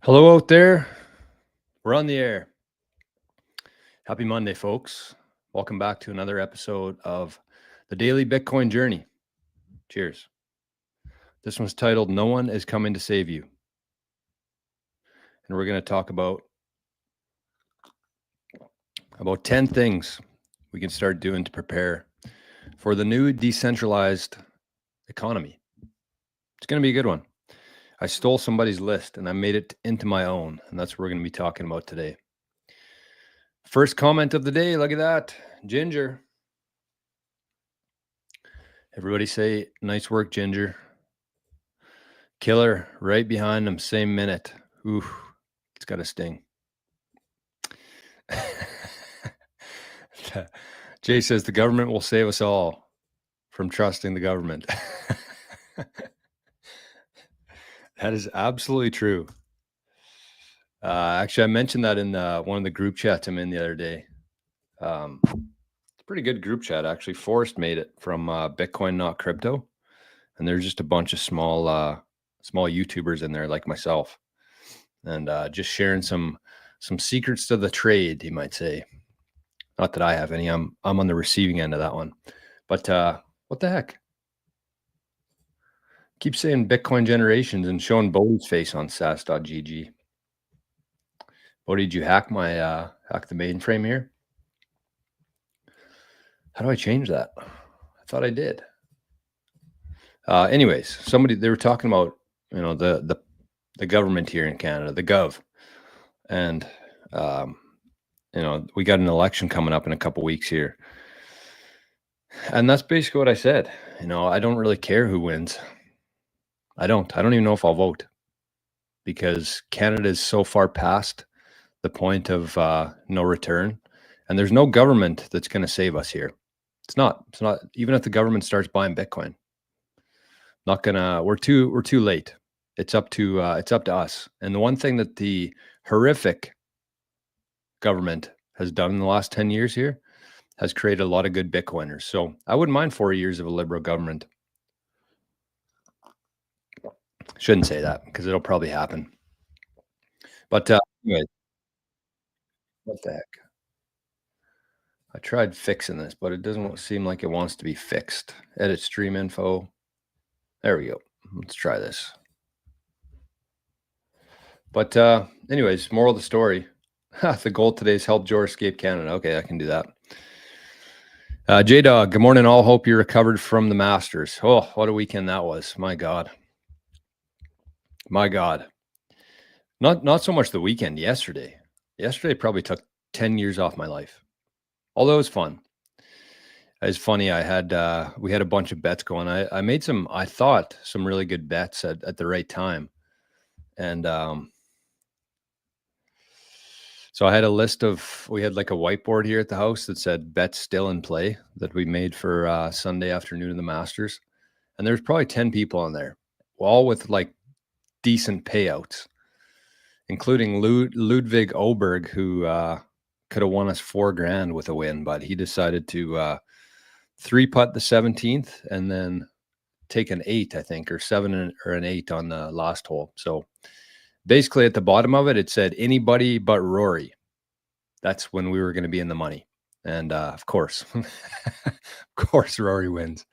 Hello out there. We're on the air. Happy Monday, folks. Welcome back to another episode of the Daily Bitcoin Journey. Cheers. This one's titled No One is Coming to Save You. And we're going to talk about 10 things we can start doing to prepare for the new decentralized economy. It's going to be a good one. I stole somebody's list and I made it into my own, and that's what we're going to be talking about today. First comment of the day. Look at that. Ginger. Everybody say, nice work, Ginger. Killer right behind him, same minute. Ooh, it's got a sting. Jay says the government will save us all from trusting the government. That is absolutely true. Actually, I mentioned that in one of the group chats I'm in the other day. It's a pretty good group chat, actually. Forrest made it from Bitcoin Not Crypto. And there's just a bunch of small YouTubers in there like myself. And just sharing some secrets to the trade, you might say. Not that I have any. I'm on the receiving end of that one. But what the heck? Keep saying Bitcoin generations and showing Bodie's face on sas.gg. Bodie, did you hack my hack the mainframe here? How do I change that? I thought I did. Anyways, they were talking about, the government here in Canada, the Gov. And we got an election coming up in a couple weeks here. And that's basically what I said. I don't really care who wins. I don't even know if I'll vote, because Canada is so far past the point of no return, and there's no government that's going to save us here. It's not, even if the government starts buying Bitcoin, we're too late. It's up to us. And the one thing that the horrific government has done in the last 10 years here has created a lot of good Bitcoiners. So I wouldn't mind 4 years of a liberal government. Shouldn't say that because it'll probably happen. But anyway, what the heck? I tried fixing this, but it doesn't seem like it wants to be fixed. Edit stream info. There we go. Let's try this. But anyways, moral of the story. The goal today is help Joe escape Canada. Okay, I can do that. J-Dog, good morning all. Hope you recovered from the Masters. Oh, what a weekend that was. My God. Not so much the weekend, yesterday. Yesterday probably took 10 years off my life. Although it was fun. It's funny, we had a bunch of bets going. I made I thought some really good bets at the right time. And so I had a list we had like a whiteboard here at the house that said bets still in play that we made for Sunday afternoon in the Masters. And there's probably 10 people on there, all with like decent payouts, including Ludwig Oberg, who could have won us $4,000 with a win, but he decided to 3-putt the 17th and then take an 8, I think, or 7 or an 8 on the last hole. So basically at the bottom of it, it said anybody but Rory. That's when we were going to be in the money. And of course, of course, Rory wins.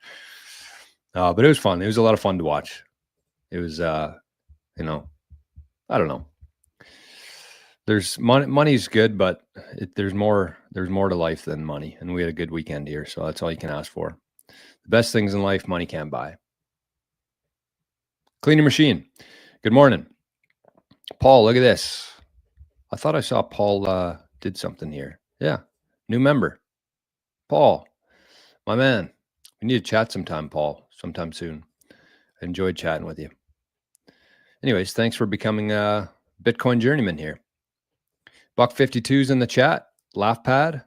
But it was fun. It was a lot of fun to watch. It was, I don't know. There's money's good, but there's more to life than money. And we had a good weekend here. So that's all you can ask for. The best things in life, money can't buy. Cleaning machine. Good morning. Paul, look at this. I thought I saw Paul did something here. Yeah. New member. Paul, my man. We need to chat sometime, Paul, sometime soon. I enjoyed chatting with you. Anyways, thanks for becoming a Bitcoin journeyman here. Buck 52's in the chat. Laugh pad.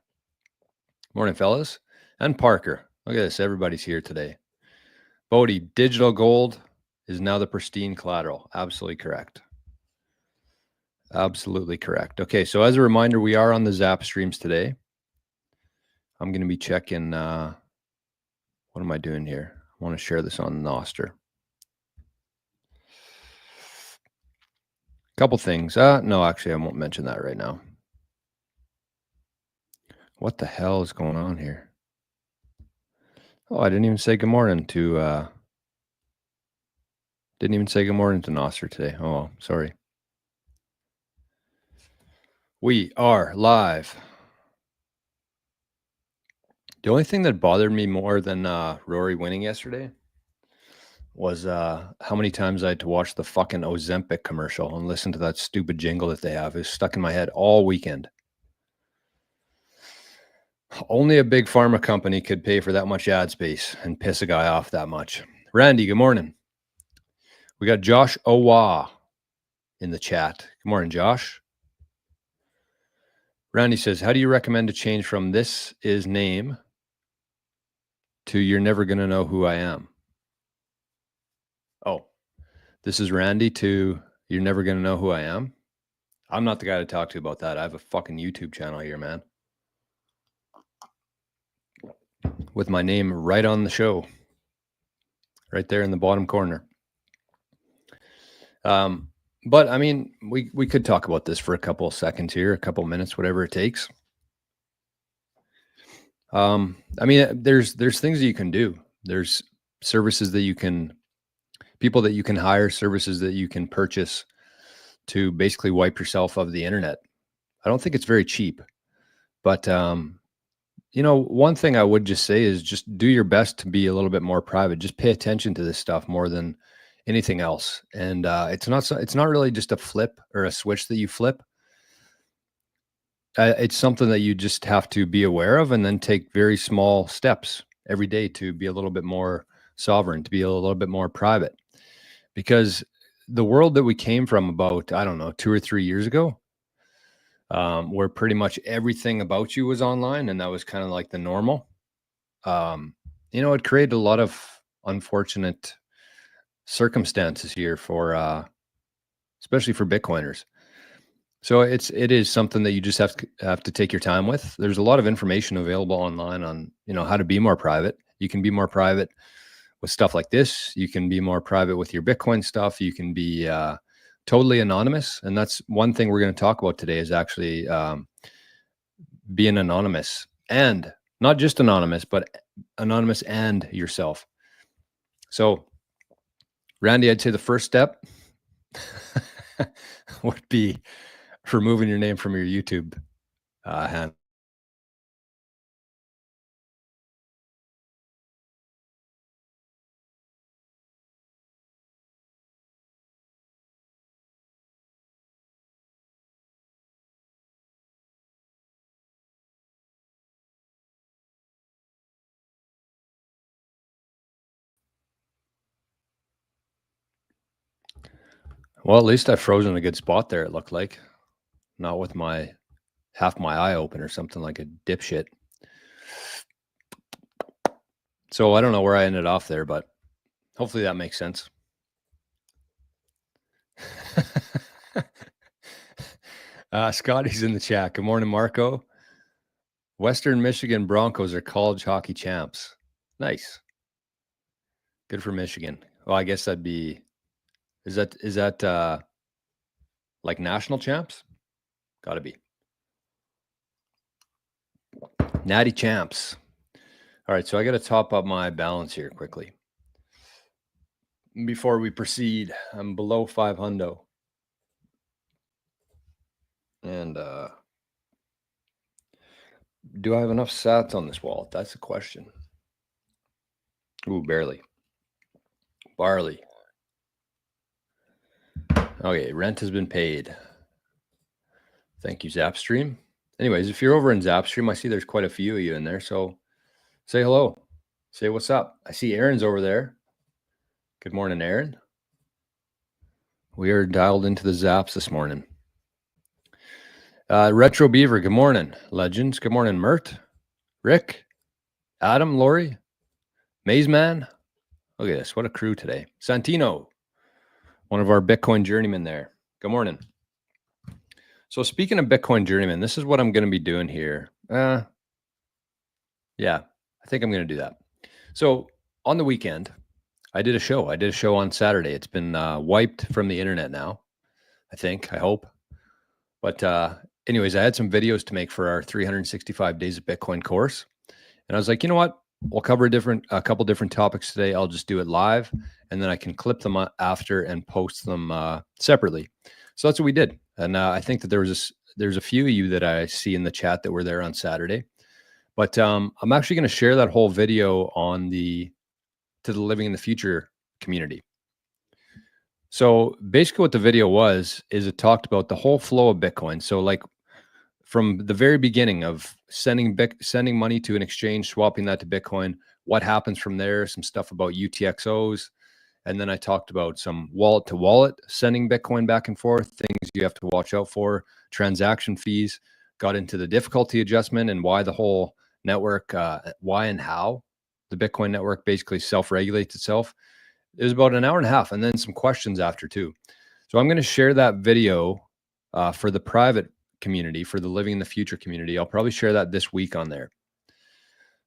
Morning, fellas. And Parker. Look at this. Everybody's here today. Bodie, digital gold is now the pristine collateral. Absolutely correct. Absolutely correct. Okay, so as a reminder, we are on the Zap streams today. I'm going to be checking. What am I doing here? I want to share this on Noster. Couple things. No, actually, I won't mention that right now. What the hell is going on here? Oh, I didn't even say good morning to Nasser today. Oh, well, sorry. We are live. The only thing that bothered me more than Rory winning yesterday was how many times I had to watch the fucking Ozempic commercial and listen to that stupid jingle that they have. It was stuck in my head all weekend. Only a big pharma company could pay for that much ad space and piss a guy off that much. Randy, good morning. We got Josh Owa in the chat. Good morning, Josh. Randy says, how do you recommend to change from this is name to you're never going to know who I am? Oh, this is Randy to you're never going to know who I am? I'm not the guy to talk to about that. I have a fucking YouTube channel here, man. With my name right on the show. Right there in the bottom corner. But I mean, we could talk about this for a couple of seconds here, a couple of minutes, whatever it takes. I mean, there's things that you can do. There's services that you can, people that you can hire, services that you can purchase to basically wipe yourself of the internet. I don't think it's very cheap, but you know, one thing I would just say is just do your best to be a little bit more private. Just pay attention to this stuff more than anything else. And it's not really just a flip or a switch that you flip. It's something that you just have to be aware of and then take very small steps every day to be a little bit more sovereign, to be a little bit more private. Because the world that we came from about, I don't know, 2 or 3 years ago, where pretty much everything about you was online and that was kind of like the normal, you know, it created a lot of unfortunate circumstances here for, especially for Bitcoiners. So it is something that you just have to take your time with. There's a lot of information available online on, you know, how to be more private. You can be more private with stuff like this. You can be more private with your Bitcoin stuff. You can be totally anonymous. And that's one thing we're going to talk about today is actually being anonymous, and not just anonymous, but anonymous and yourself. So Randy, I'd say the first step would be removing your name from your YouTube handle. Well, at least I froze in a good spot there, it looked like. Not with my half my eye open or something like a dipshit. So I don't know where I ended off there, but hopefully that makes sense. Scotty's in the chat. Good morning, Marco. Western Michigan Broncos are college hockey champs. Nice. Good for Michigan. Well, I guess that'd be, is that like national champs? Gotta be. Natty champs. All right, so I got to top up my balance here quickly. Before we proceed, I'm below 500. And do I have enough sats on this wallet? That's the question. Ooh, barely. Barley. Okay, rent has been paid. Thank you, Zapstream. Anyways, if you're over in Zapstream, I see there's quite a few of you in there. So say hello. Say what's up. I see Aaron's over there. Good morning, Aaron. We are dialed into the Zaps this morning. Retro Beaver, good morning. Legends, good morning. Mert, Rick, Adam, Lori, Maze Man. Look at this. What a crew today. Santino, one of our Bitcoin journeymen there. Good morning. So speaking of Bitcoin journeyman, this is what I'm going to be doing here. Yeah, I think I'm going to do that. So on the weekend, I did a show. I did a show on Saturday. It's been wiped from the internet now. I hope. But anyways, I had some videos to make for our 365 days of Bitcoin course. And I was like, you know what? We'll cover a couple different topics today. I'll just do it live, and then I can clip them after and post them separately. So that's what we did. And I think that there's a few of you that I see in the chat that were there on Saturday. But I'm actually going to share that whole video on to the Living in the Future community. So basically what the video was, is it talked about the whole flow of Bitcoin. So like from the very beginning of sending money to an exchange, swapping that to Bitcoin, what happens from there, some stuff about UTXOs. And then I talked about some wallet to wallet, sending Bitcoin back and forth, things you have to watch out for, transaction fees, got into the difficulty adjustment and why the whole network, why and how the Bitcoin network basically self-regulates itself. It was about an hour and a half, and then some questions after too. So I'm going to share that video for the private community, for the Living in the Future community. I'll probably share that this week on there.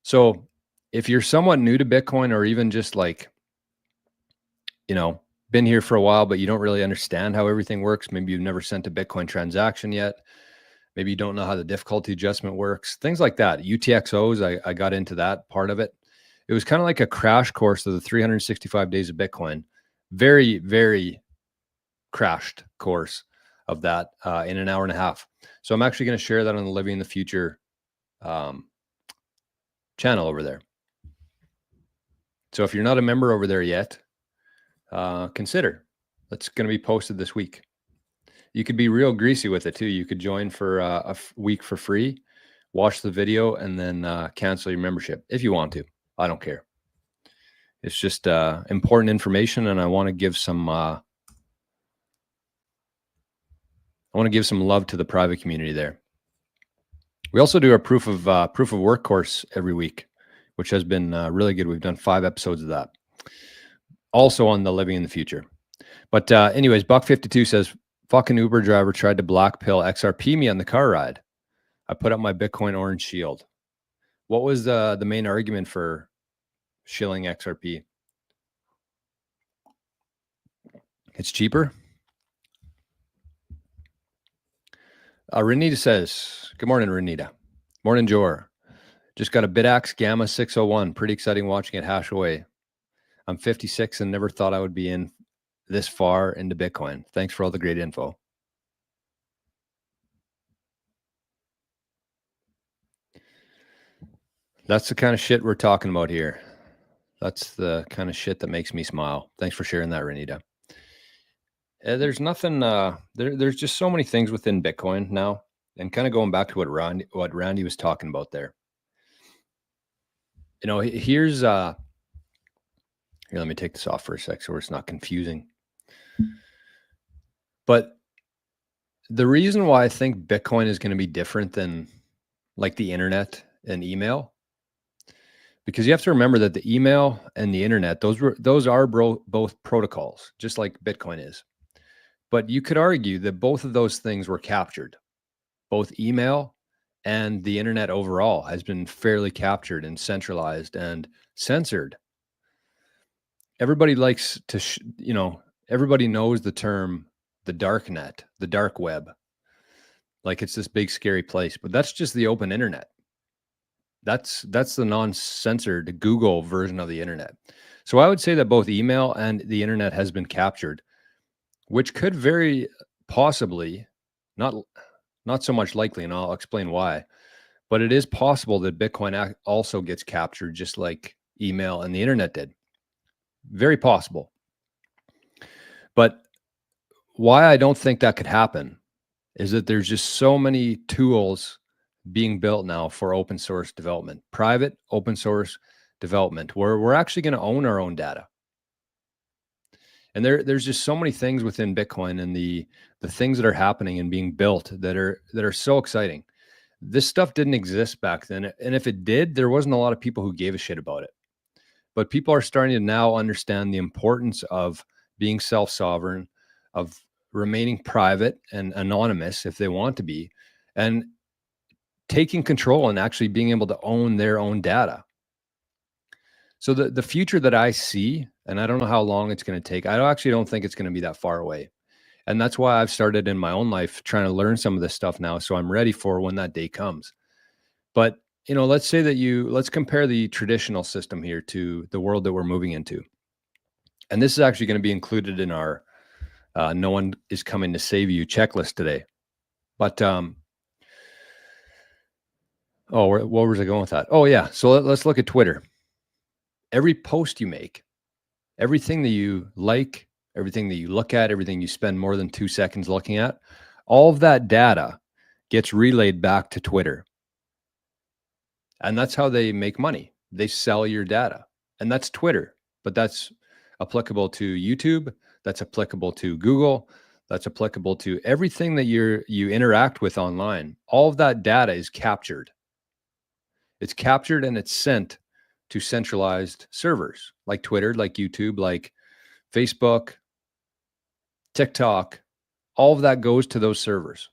So if you're somewhat new to Bitcoin, or even just like, been here for a while, but you don't really understand how everything works, maybe you've never sent a Bitcoin transaction yet, maybe you don't know how the difficulty adjustment works, things like that. UTXOs, I got into that part of it. It was kind of like a crash course of the 365 days of Bitcoin. Very, very crashed course of that in an hour and a half. So I'm actually going to share that on the Living in the Future channel over there. So if you're not a member over there yet, consider. That's going to be posted this week. You could be real greasy with it too. You could join for a week for free, watch the video, and then cancel your membership if you want to. I don't care. It's just important information, and I want to give some love to the private community there. We also do our proof of work course every week, which has been really good. We've done 5 episodes of that, also on the Living in the Future. But anyways, Buck52 says, fucking Uber driver tried to blackpill XRP me on the car ride. I put up my Bitcoin orange shield. What was the main argument for shilling XRP? It's cheaper. Renita says, good morning, Renita. Morning, Jor. Just got a BitAxe Gamma 601. Pretty exciting watching it hash away. I'm 56 and never thought I would be in this far into Bitcoin. Thanks for all the great info. That's the kind of shit we're talking about here. That's the kind of shit that makes me smile. Thanks for sharing that, Renita. There's nothing, there's just so many things within Bitcoin now, and kind of going back to what Randy was talking about there. Here's, here, let me take this off for a sec so it's not confusing. But the reason why I think Bitcoin is going to be different than like the internet and email, because you have to remember that the email and the internet, those are both protocols, just like Bitcoin is. But you could argue that both of those things were captured. Both email and the internet overall has been fairly captured and centralized and censored. Everybody likes to, everybody knows the term, the dark net, the dark web. Like it's this big, scary place, but that's just the open internet. That's the non-censored Google version of the internet. So I would say that both email and the internet has been captured, which could very possibly, not so much likely, and I'll explain why, but it is possible that Bitcoin also gets captured just like email and the internet did. Very possible. But why I don't think that could happen is that there's just so many tools being built now for open source development, private open source development, where we're actually going to own our own data. And there's just so many things within Bitcoin and the things that are happening and being built that are so exciting. This stuff didn't exist back then. And if it did, there wasn't a lot of people who gave a shit about it. But people are starting to now understand the importance of being self-sovereign, of remaining private and anonymous if they want to be, and taking control and actually being able to own their own data. So the future that I see, and I don't know how long it's going to take, I actually don't think it's going to be that far away. And that's why I've started in my own life trying to learn some of this stuff now, so I'm ready for when that day comes. But, let's say that let's compare the traditional system here to the world that we're moving into. And this is actually going to be included in our no one is coming to save you checklist today. But where was I going with that? Oh yeah. So let's look at Twitter. Every post you make, everything that you like, everything that you look at, everything you spend more than 2 seconds looking at, all of that data gets relayed back to Twitter. And that's how they make money. They sell your data. And that's Twitter, but that's applicable to YouTube, that's applicable to Google, that's applicable to everything that you interact with online. All of that data is captured. It's captured and it's sent to centralized servers like Twitter, like YouTube, like Facebook, TikTok. All of that goes to those servers.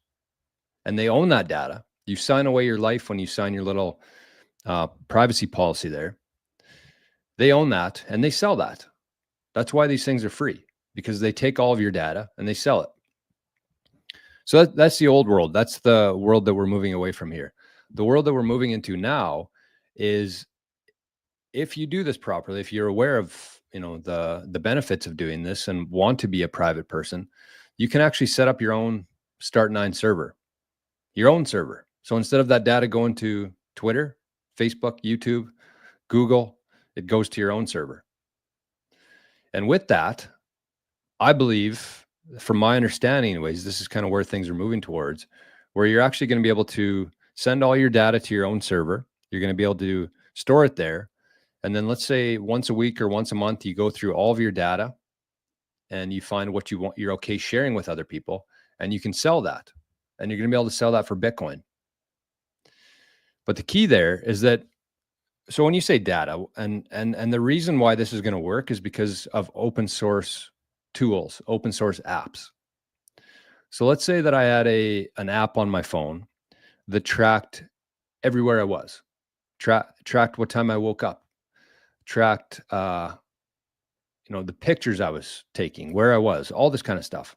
And they own that data. You sign away your life when you sign your little privacy policy there. They own that and they sell that. That's why these things are free, because they take all of your data and they sell it. So that's the old world. That's the world that we're moving away from here. The world that we're moving into now is, if you do this properly, if you're aware of the benefits of doing this and want to be a private person, you can actually set up your own Start9 server, your own server. So instead of that data going to Twitter, Facebook, YouTube, Google, it goes to your own server. And with that, I believe, from my understanding anyways, this is kind of where things are moving towards, where you're actually going to be able to send all your data to your own server. You're going to be able to store it there. And then let's say once a week or once a month, you go through all of your data and you find what you want, you're okay sharing with other people, and you can sell that. And you're going to be able to sell that for Bitcoin. But the key there is that, so when you say data, and the reason why this is going to work is because of open source tools, open source apps. So let's say that I had an app on my phone that tracked everywhere I was, tracked what time I woke up, tracked the pictures I was taking, where I was, all this kind of stuff.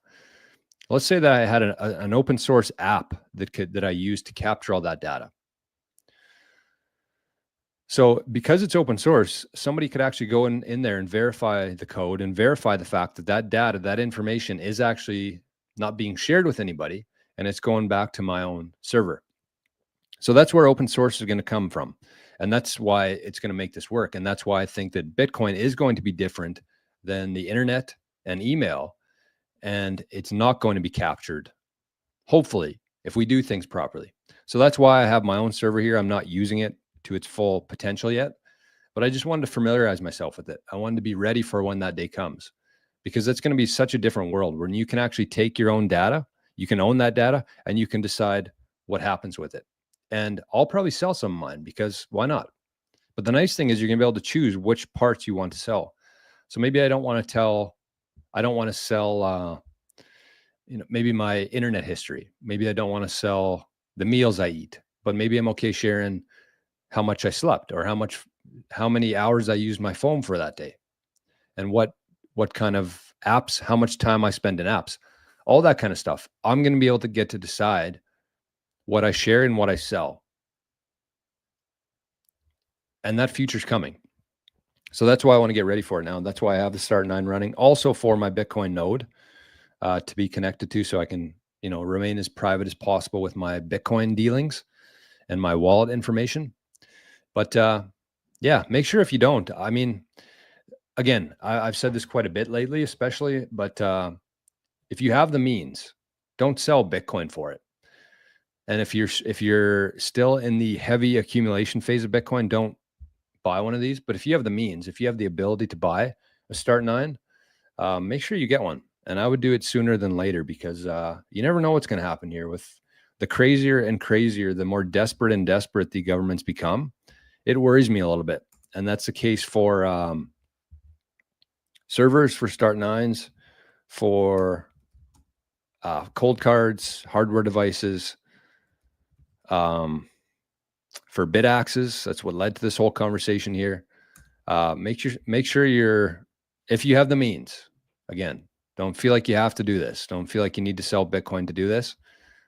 Let's say that I had an open source app that I used to capture all that data. So because it's open source, somebody could actually go in there and verify the code and verify the fact that that data, that information is actually not being shared with anybody, and it's going back to my own server. So that's where open source is going to come from. And that's why it's going to make this work. And that's why I think that Bitcoin is going to be different than the internet and email. And it's not going to be captured, hopefully, if we do things properly. So that's why I have my own server here. I'm not using it to its full potential yet, but I just wanted to familiarize myself with it. I wanted to be ready for when that day comes, because it's going to be such a different world when you can actually take your own data, you can own that data, and you can decide what happens with it. And I'll probably sell some of mine, because why not? But the nice thing is you're going to be able to choose which parts you want to sell. So maybe I don't want to sell, maybe my internet history. Maybe I don't want to sell the meals I eat, but maybe I'm okay sharing how much I slept, or how many hours I used my phone for that day, and what kind of apps, how much time I spend in apps, all that kind of stuff. I'm going to be able to get to decide what I share and what I sell. And that future's coming. So that's why I want to get ready for it now. That's why I have the Start9 running, also for my Bitcoin node to be connected to, so I can, remain as private as possible with my Bitcoin dealings and my wallet information. But yeah, make sure, if you don't, I mean, again, I've said this quite a bit lately, especially, but if you have the means, don't sell Bitcoin for it. And if you're still in the heavy accumulation phase of Bitcoin, don't buy one of these. But if you have the means, if you have the ability to buy a Start9, make sure you get one. And I would do it sooner than later, because you never know what's going to happen here. With the crazier and crazier, the more desperate and desperate the governments become, it worries me a little bit. And that's the case for servers, for Start9s, for cold cards, hardware devices, for bit axes. That's what led to this whole conversation here. Make sure if you have the means, again, Don't feel like you have to do this. Don't feel like you need to sell Bitcoin to do this.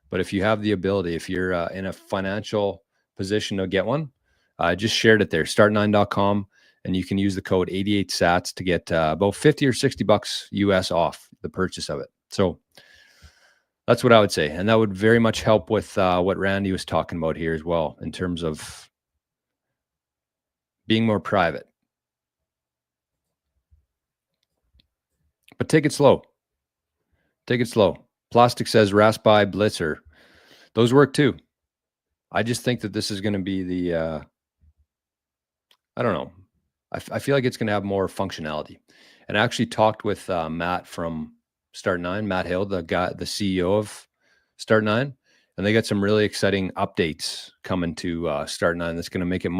But if you have the ability, if you're in a financial position to get one, I just shared it there, start9.com, and you can use the code 88SATS to get about 50 or 60 bucks US off the purchase of it. So that's what I would say. And that would very much help with what Randy was talking about here as well, in terms of being more private. But take it slow. Take it slow. Plastic says Raspi Blitzer. Those work too. I just think that this is going to be the, I don't know. I feel like it's going to have more functionality. And I actually talked with Matt from Start9, Matt Hill, the CEO of Start9, and they got some really exciting updates coming to Start9 that's going to make it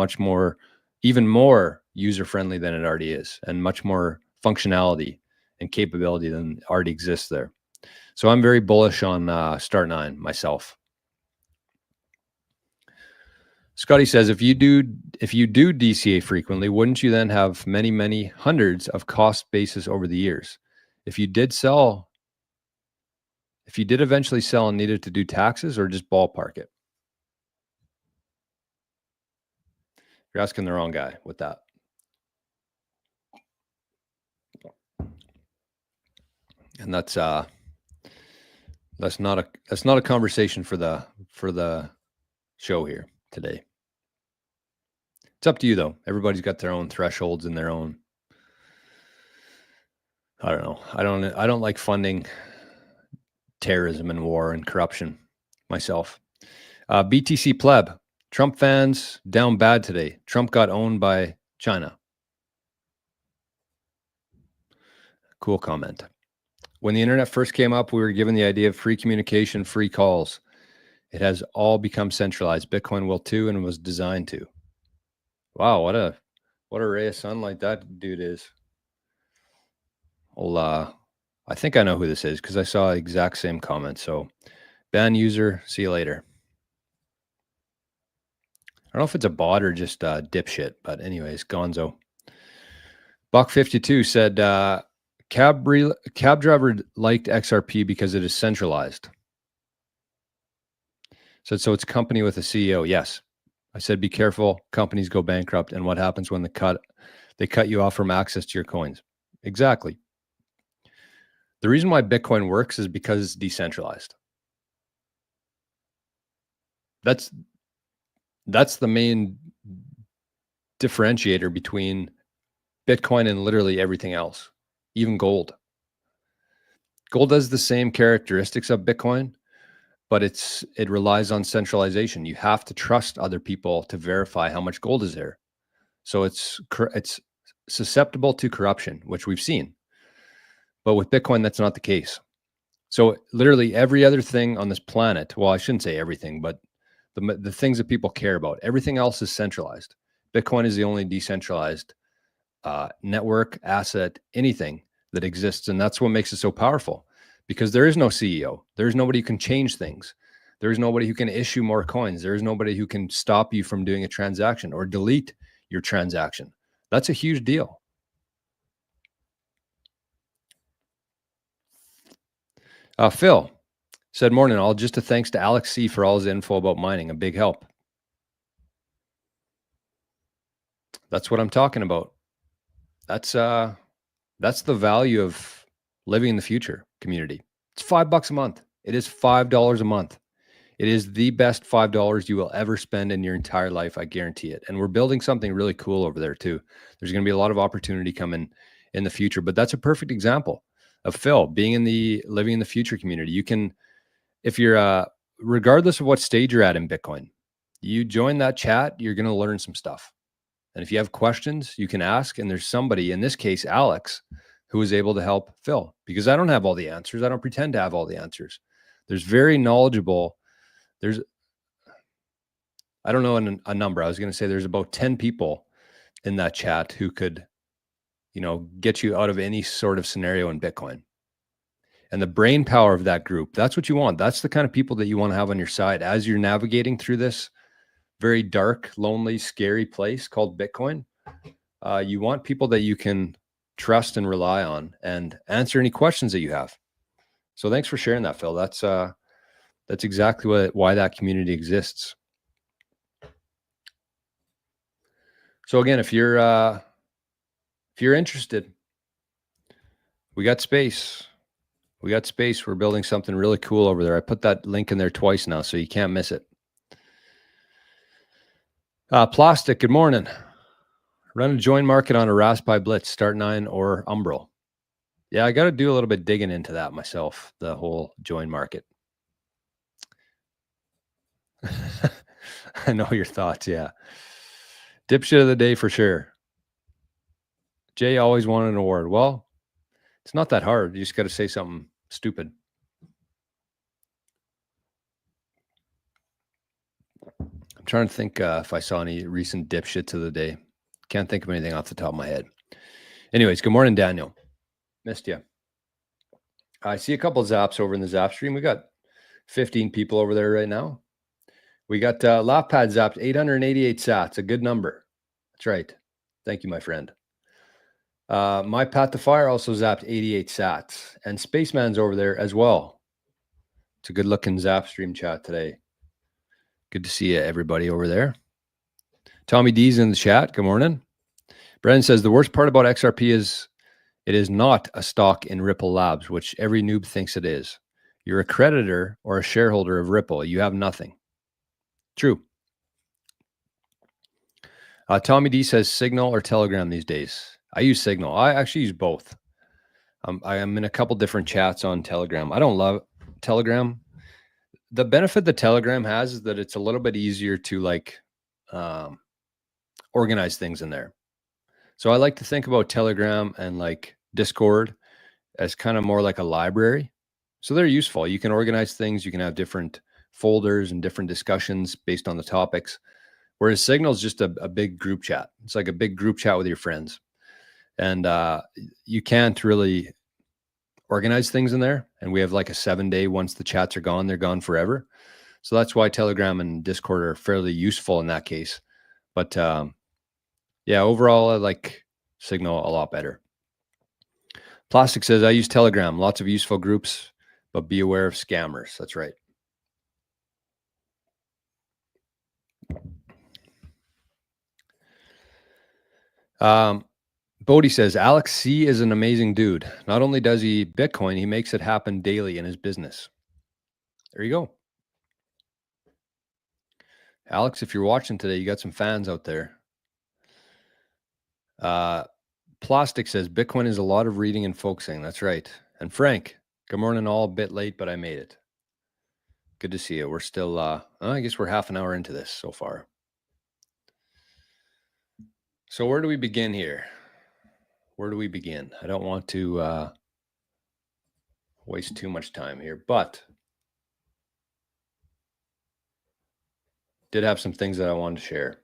even more user-friendly than it already is, and much more functionality and capability than already exists there. So I'm very bullish on Start9 myself. Scotty says, if you do DCA frequently, wouldn't you then have many, many hundreds of cost basis over the years? If you did eventually sell and needed to do taxes, or just ballpark it? You're asking the wrong guy with that. And that's not a conversation for the show here today. It's up to you though. Everybody's got their own thresholds and their own, I don't know. I don't like funding terrorism and war and corruption myself. BTC Pleb, Trump fans down bad today. Trump got owned by China. Cool comment. When the internet first came up, we were given the idea of free communication, free calls. It has all become centralized. Bitcoin will too, and was designed to. Wow, what a ray of sunlight that dude is. Well, I think I know who this is because I saw the exact same comment. So, ban user, see you later. I don't know if it's a bot or just dipshit, but anyways, Gonzo. Buck52 said, cab driver liked XRP because it is centralized. So it's a company with a CEO. Yes. I said, be careful. Companies go bankrupt. And what happens when they cut you off from access to your coins? Exactly. The reason why Bitcoin works is because it's decentralized. That's the main differentiator between Bitcoin and literally everything else, even gold. Gold has the same characteristics of Bitcoin, but it relies on centralization. You have to trust other people to verify how much gold is there. So it's susceptible to corruption, which we've seen. But with Bitcoin, that's not the case. So literally every other thing on this planet, well, I shouldn't say everything, but the things that people care about, everything else is centralized. Bitcoin is the only decentralized network, asset, anything that exists. And that's what makes it so powerful, because there is no CEO. There's nobody who can change things. There's nobody who can issue more coins. There's nobody who can stop you from doing a transaction or delete your transaction. That's a huge deal. Phil said, morning all, just a thanks to Alex C for all his info about mining, a big help. That's what I'm talking about. That's the value of living in the future community. It's $5 a month. It is $5 a month. It is the best $5 you will ever spend in your entire life. I guarantee it. And we're building something really cool over there too. There's going to be a lot of opportunity coming in the future, but that's a perfect example of Phil living in the future community. You can, if you're, regardless of what stage you're at in Bitcoin, you join that chat, you're going to learn some stuff. And if you have questions, you can ask. And there's somebody, in this case, Alex, who is able to help Phil, because I don't have all the answers. I don't pretend to have all the answers. There's very knowledgeable. I don't know a number. I was going to say there's about 10 people in that chat who could, get you out of any sort of scenario in Bitcoin. And the brain power of that group, that's what you want. That's the kind of people that you want to have on your side as you're navigating through this very dark, lonely, scary place called Bitcoin. You want people that you can trust and rely on, and answer any questions that you have. So thanks for sharing that, Phil. That's exactly why that community exists. So again, if you're interested, we got space. We're building something really cool over there. I put that link in there twice now, so you can't miss it. Plastic, good morning. Run a join market on a Raspi Blitz, start 9 or Umbral. Yeah, I got to do a little bit digging into that myself, the whole join market. I know your thoughts, yeah. Dipshit of the day for sure. Jay always wanted an award. Well, it's not that hard. You just got to say something stupid. I'm trying to think if I saw any recent dipshits of the day. Can't think of anything off the top of my head. Anyways, good morning, Daniel. Missed you. I see a couple of zaps over in the zap stream. We got 15 people over there right now. We got Lapad zapped 888 sats, a good number. That's right. Thank you, my friend. My Pat the Fire also zapped 88 sats, and Spaceman's over there as well. It's a good looking zap stream chat today. Good to see you, everybody over there. Tommy D's in the chat. Good morning. Brennan says the worst part about XRP is it is not a stock in Ripple Labs, which every noob thinks it is. You're a creditor or a shareholder of Ripple. You have nothing. True. Tommy D says Signal or Telegram these days. I use Signal. I actually use both. I am in a couple different chats on Telegram. I don't love Telegram. The benefit that Telegram has is that it's a little bit easier to organize things in there. So I like to think about Telegram and like Discord as kind of more like a library. So they're useful. You can organize things. You can have different folders and different discussions based on the topics. Whereas Signal is just a big group chat. It's like a big group chat with your friends. And you can't really organize things in there. And we have like a 7-day, once the chats are gone, they're gone forever. So that's why Telegram and Discord are fairly useful in that case. But yeah, overall, I like Signal a lot better. Plastic says, I use Telegram, lots of useful groups, but be aware of scammers. That's right. Bodie says, Alex C is an amazing dude. Not only does he Bitcoin, he makes it happen daily in his business. There you go. Alex, if you're watching today, you got some fans out there. Plastic says, Bitcoin is a lot of reading and focusing. That's right. And Frank, good morning, all. A bit late, but I made it. Good to see you. We're still, I guess we're half an hour into this so far. So where do we begin here? Where do we begin? I don't want to waste too much time here, but did have some things that I wanted to share.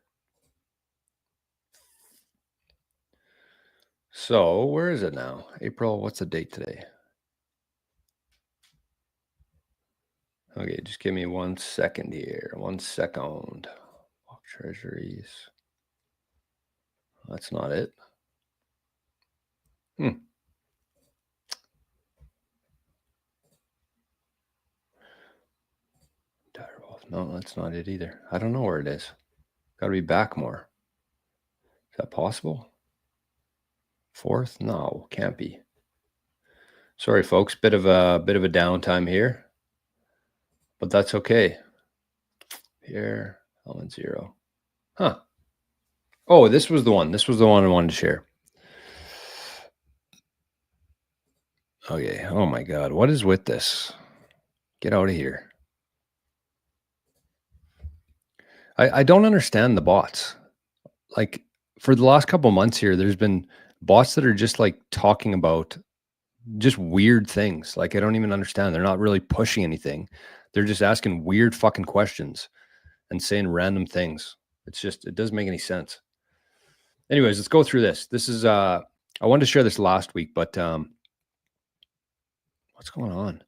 So where is it now? April, what's the date today? Okay, just give me 1 second here. 1 second. Treasuries. That's not it. No, that's not it either. I don't know where it is. Got to be back more. Is that possible? 4th? No, can't be. Sorry, folks. Bit of a downtime here, but that's okay. Here, element 0. Huh. Oh, this was the one. This was the one I wanted to share. Okay. Oh my God. What is with this? Get out of here. I don't understand the bots. Like for the last couple months here, there's been bots that are just like talking about just weird things. Like I don't even understand. They're not really pushing anything. They're just asking weird fucking questions and saying random things. It's just, it doesn't make any sense. Anyways, let's go through this. This is, I wanted to share this last week, but what's going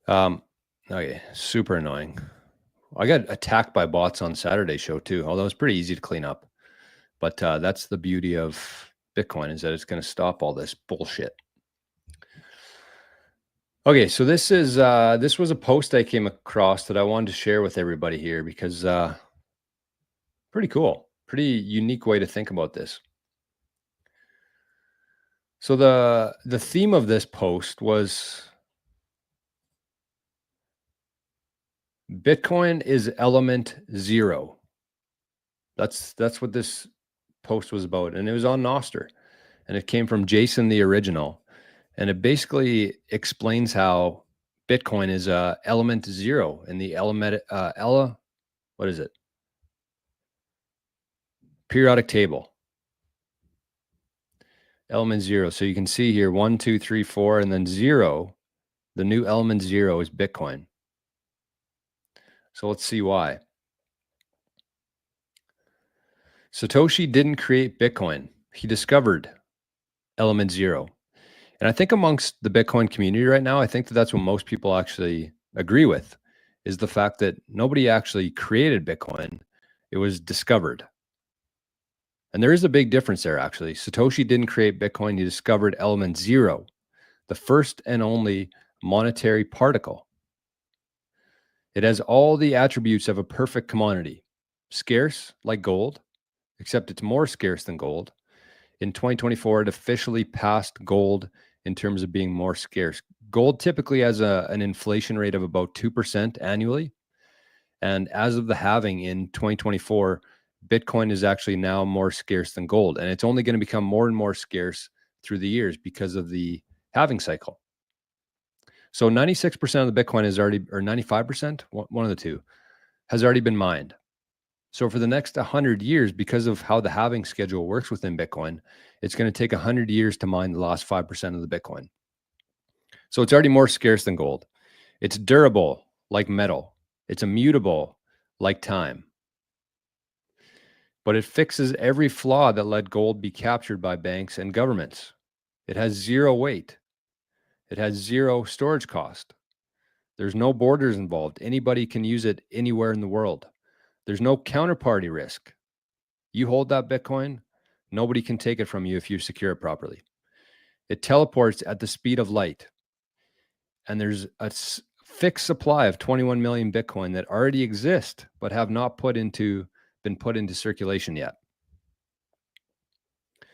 on? Okay, super annoying. I got attacked by bots on Saturday's show too, although it's pretty easy to clean up. But that's the beauty of Bitcoin, is that it's going to stop all this bullshit. Okay, so this was a post I came across that I wanted to share with everybody here because pretty cool, pretty unique way to think about this. So the theme of this post was Bitcoin is element zero. That's what this post was about, and it was on Noster, and it came from Jason the Original, and it basically explains how Bitcoin is element zero in the what is it? Periodic table. Element zero. So you can see here 1, 2, 3, 4, and then zero. The new element zero is Bitcoin. So let's see why. Satoshi didn't create Bitcoin. He discovered element zero. And I think amongst the Bitcoin community right now, I think that that's what most people actually agree with, is the fact that nobody actually created Bitcoin. It was discovered. And there is a big difference there, actually. Satoshi didn't create Bitcoin. He discovered element zero, the first and only monetary particle. It has all the attributes of a perfect commodity, scarce like gold, except it's more scarce than gold. In 2024, it officially passed gold in terms of being more scarce. Gold typically has an inflation rate of about 2% annually. And as of the halving in 2024, Bitcoin is actually now more scarce than gold. And it's only going to become more and more scarce through the years because of the halving cycle. So 96% of the Bitcoin is already, or 95%, one of the two, has already been mined. So for the next 100 years, because of how the halving schedule works within Bitcoin, it's going to take 100 years to mine the last 5% of the Bitcoin. So it's already more scarce than gold. It's durable like metal. It's immutable like time. But it fixes every flaw that let gold be captured by banks and governments. It has zero weight. It has zero storage cost. There's no borders involved. Anybody can use it anywhere in the world. There's no counterparty risk. You hold that Bitcoin, nobody can take it from you if you secure it properly. It teleports at the speed of light. And there's a fixed supply of 21 million Bitcoin that already exist, but have not been put into circulation yet. It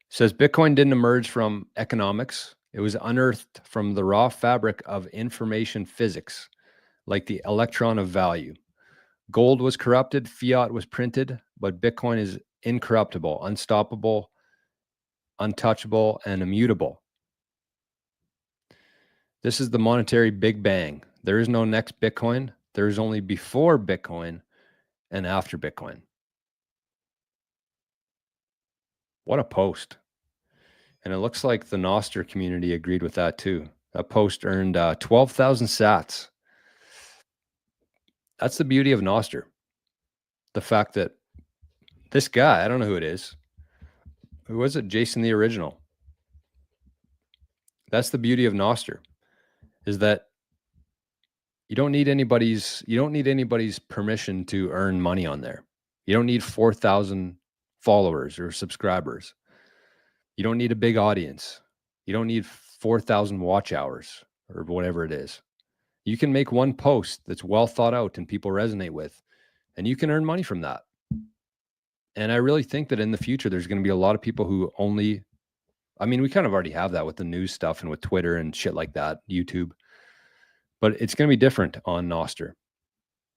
says Bitcoin didn't emerge from economics. It was unearthed from the raw fabric of information physics, like the electron of value. Gold was corrupted, fiat was printed, but Bitcoin is incorruptible, unstoppable, untouchable, and immutable. This is the monetary Big Bang. There is no next Bitcoin. There is only before Bitcoin and after Bitcoin. What a post. And it looks like the Noster community agreed with that too. That post earned 12,000 sats. That's the beauty of Noster. The fact that this guy, I don't know who it is. Who was it? Jason the Original. That's the beauty of Noster, is that you don't need anybody's permission to earn money on there. You don't need 4,000 followers or subscribers. You don't need a big audience. You don't need 4,000 watch hours or whatever it is. You can make one post that's well thought out and people resonate with, and you can earn money from that. And I really think that in the future, there's going to be a lot of people who only, I mean, we kind of already have that with the news stuff and with Twitter and shit like that, YouTube. But it's going to be different on Noster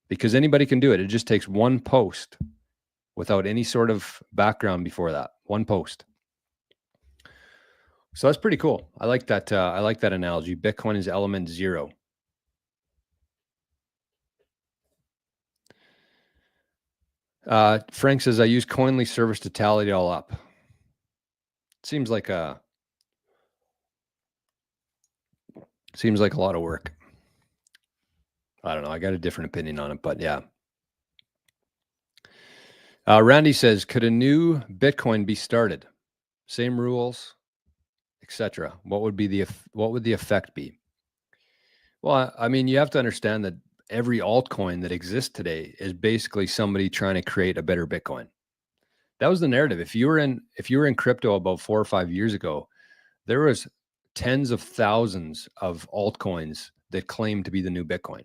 because anybody can do it. It just takes one post without any sort of background before that. One post. So that's pretty cool. I like that. I like that analogy. Bitcoin is element zero. Frank says, I use Coinly service to tally it all up. Seems like a lot of work. I don't know. I got a different opinion on it, but yeah. Randy says, could a new Bitcoin be started? Same rules, etc. What would the effect be? Well, I mean, you have to understand that every altcoin that exists today is basically somebody trying to create a better Bitcoin. That was the narrative. If you were in crypto about 4 or 5 years ago, there was tens of thousands of altcoins that claimed to be the new Bitcoin.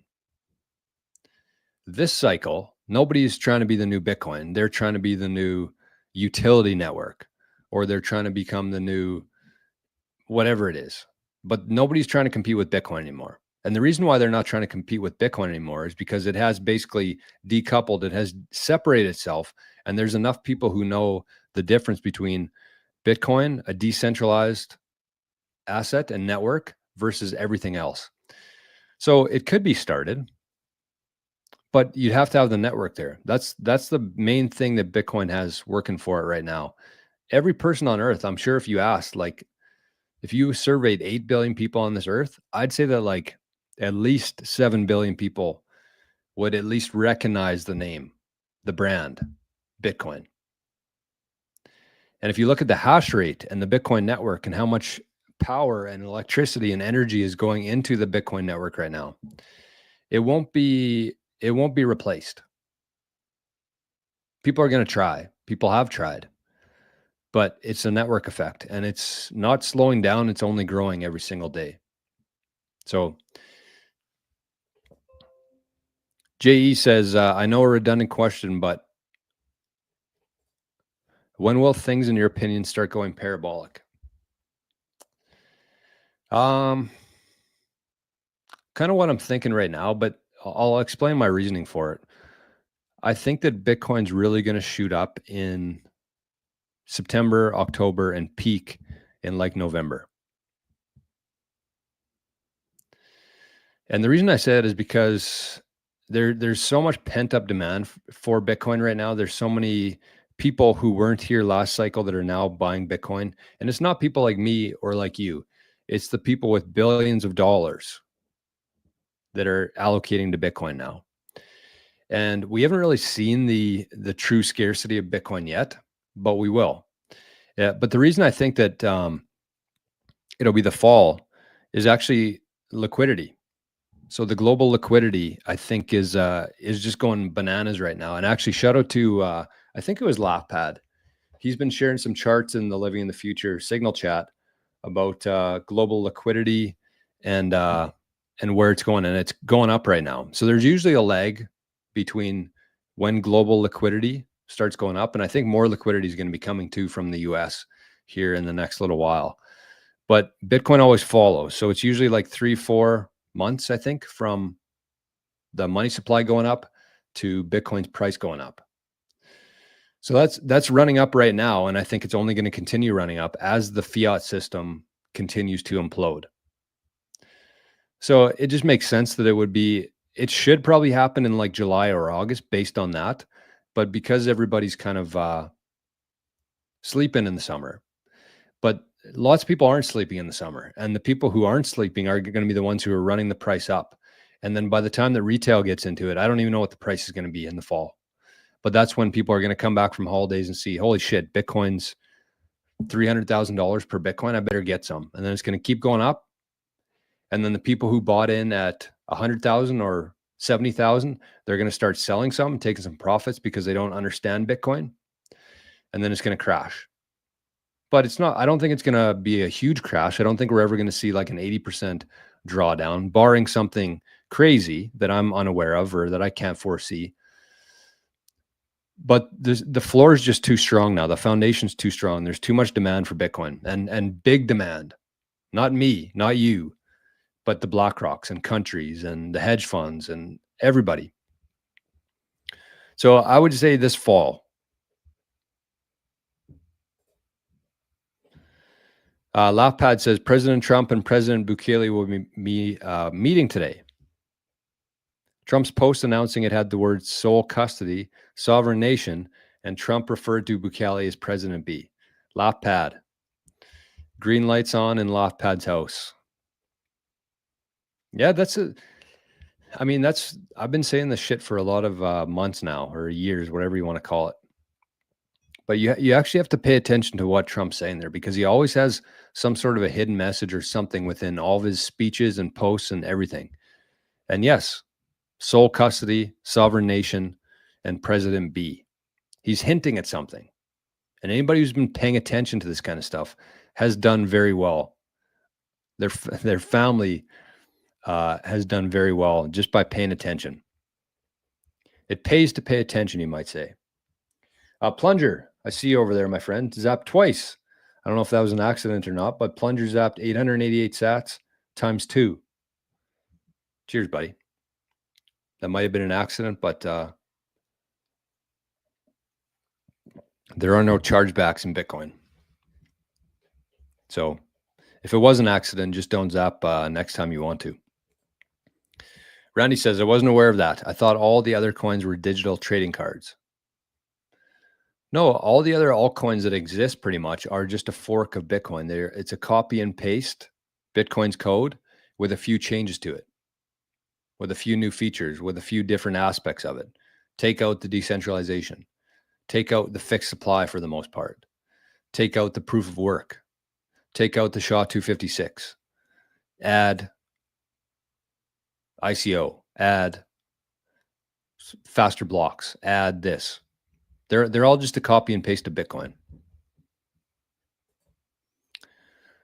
This cycle, nobody's trying to be the new Bitcoin. They're trying to be the new utility network, or they're trying to become the new whatever it is. But nobody's trying to compete with Bitcoin anymore. And the reason why they're not trying to compete with Bitcoin anymore is because it has basically decoupled, it has separated itself. And there's enough people who know the difference between Bitcoin, a decentralized asset and network, versus everything else. So it could be started, but you'd have to have the network there. That's the main thing that Bitcoin has working for it right now. Every person on earth, I'm sure if you asked, like, if you surveyed 8 billion people on this earth, I'd say that like at least 7 billion people would at least recognize the name, the brand, Bitcoin. And if you look at the hash rate and the Bitcoin network and how much power and electricity and energy is going into the Bitcoin network right now, it won't be replaced. People are going to try. People have tried. But it's a network effect, and it's not slowing down, it's only growing every single day. So JE says, I know a redundant question, but when will things, in your opinion, start going parabolic? Kind of what I'm thinking right now, but I'll explain my reasoning for it. I think that Bitcoin's really going to shoot up in September, October, and peak in like November. And the reason I say it is because there's so much pent up demand for Bitcoin right now. There's so many people who weren't here last cycle that are now buying Bitcoin. And it's not people like me or like you. It's the people with billions of dollars that are allocating to Bitcoin now. And we haven't really seen the true scarcity of Bitcoin yet, but we will. Yeah, but the reason I think that it'll be the fall is actually liquidity. So the global liquidity, I think, is just going bananas right now. And actually, shout out to I think it was LaughPad. He's been sharing some charts in the Living in the Future Signal chat about global liquidity and where it's going, and it's going up right now. So there's usually a lag between when global liquidity starts going up, and I think more liquidity is going to be coming too from the U.S. here in the next little while. But Bitcoin always follows, so it's usually like 3-4 months, I think, from the money supply going up to Bitcoin's price going up. So that's running up right now, and I think it's only going to continue running up as the fiat system continues to implode. So it just makes sense that it should probably happen in like July or August based on that. But because everybody's kind of sleeping in the summer, but lots of people aren't sleeping in the summer, and the people who aren't sleeping are going to be the ones who are running the price up. And then by the time that retail gets into it, I don't even know what the price is going to be in the fall. But that's when people are going to come back from holidays and see, holy shit, Bitcoin's $300,000 per Bitcoin. I better get some. And then it's going to keep going up. And then the people who bought in at 100,000 or 70,000, they're going to start selling some, taking some profits because they don't understand Bitcoin. And then it's going to crash. But it's not, I don't think it's going to be a huge crash. I don't think we're ever going to see like an 80% drawdown, barring something crazy that I'm unaware of or that I can't foresee. But the floor is just too strong now. The foundation's too strong. There's too much demand for Bitcoin and big demand. Not me, not you, but the BlackRocks and countries and the hedge funds and everybody. So I would say this fall. LaughPad says President Trump and President Bukele will be meeting today. Trump's post announcing it had the words sole custody, sovereign nation, and Trump referred to Bukele as President B. LaughPad. Green lights on in LaughPad's house. Yeah, I've been saying this shit for a lot of months now, or years, whatever you want to call it. But you actually have to pay attention to what Trump's saying there, because he always has some sort of a hidden message or something within all of his speeches and posts and everything. And yes, sole custody, sovereign nation, and President B. He's hinting at something. And anybody who's been paying attention to this kind of stuff has done very well. Their family has done very well just by paying attention. It pays to pay attention, you might say. Plunger, I see you over there, my friend. Zapped twice. I don't know if that was an accident or not, but Plunger zapped 888 sats times 2. Cheers, buddy. That might have been an accident, but there are no chargebacks in Bitcoin. So if it was an accident, just don't zap next time you want to. Randy says, I wasn't aware of that. I thought all the other coins were digital trading cards. No, all the other altcoins that exist pretty much are just a fork of Bitcoin. It's a copy and paste Bitcoin's code with a few changes to it, with a few new features, with a few different aspects of it. Take out the decentralization. Take out the fixed supply for the most part. Take out the proof of work. Take out the SHA-256. Add ICO. Add faster blocks. Add this. They're all just a copy and paste of Bitcoin.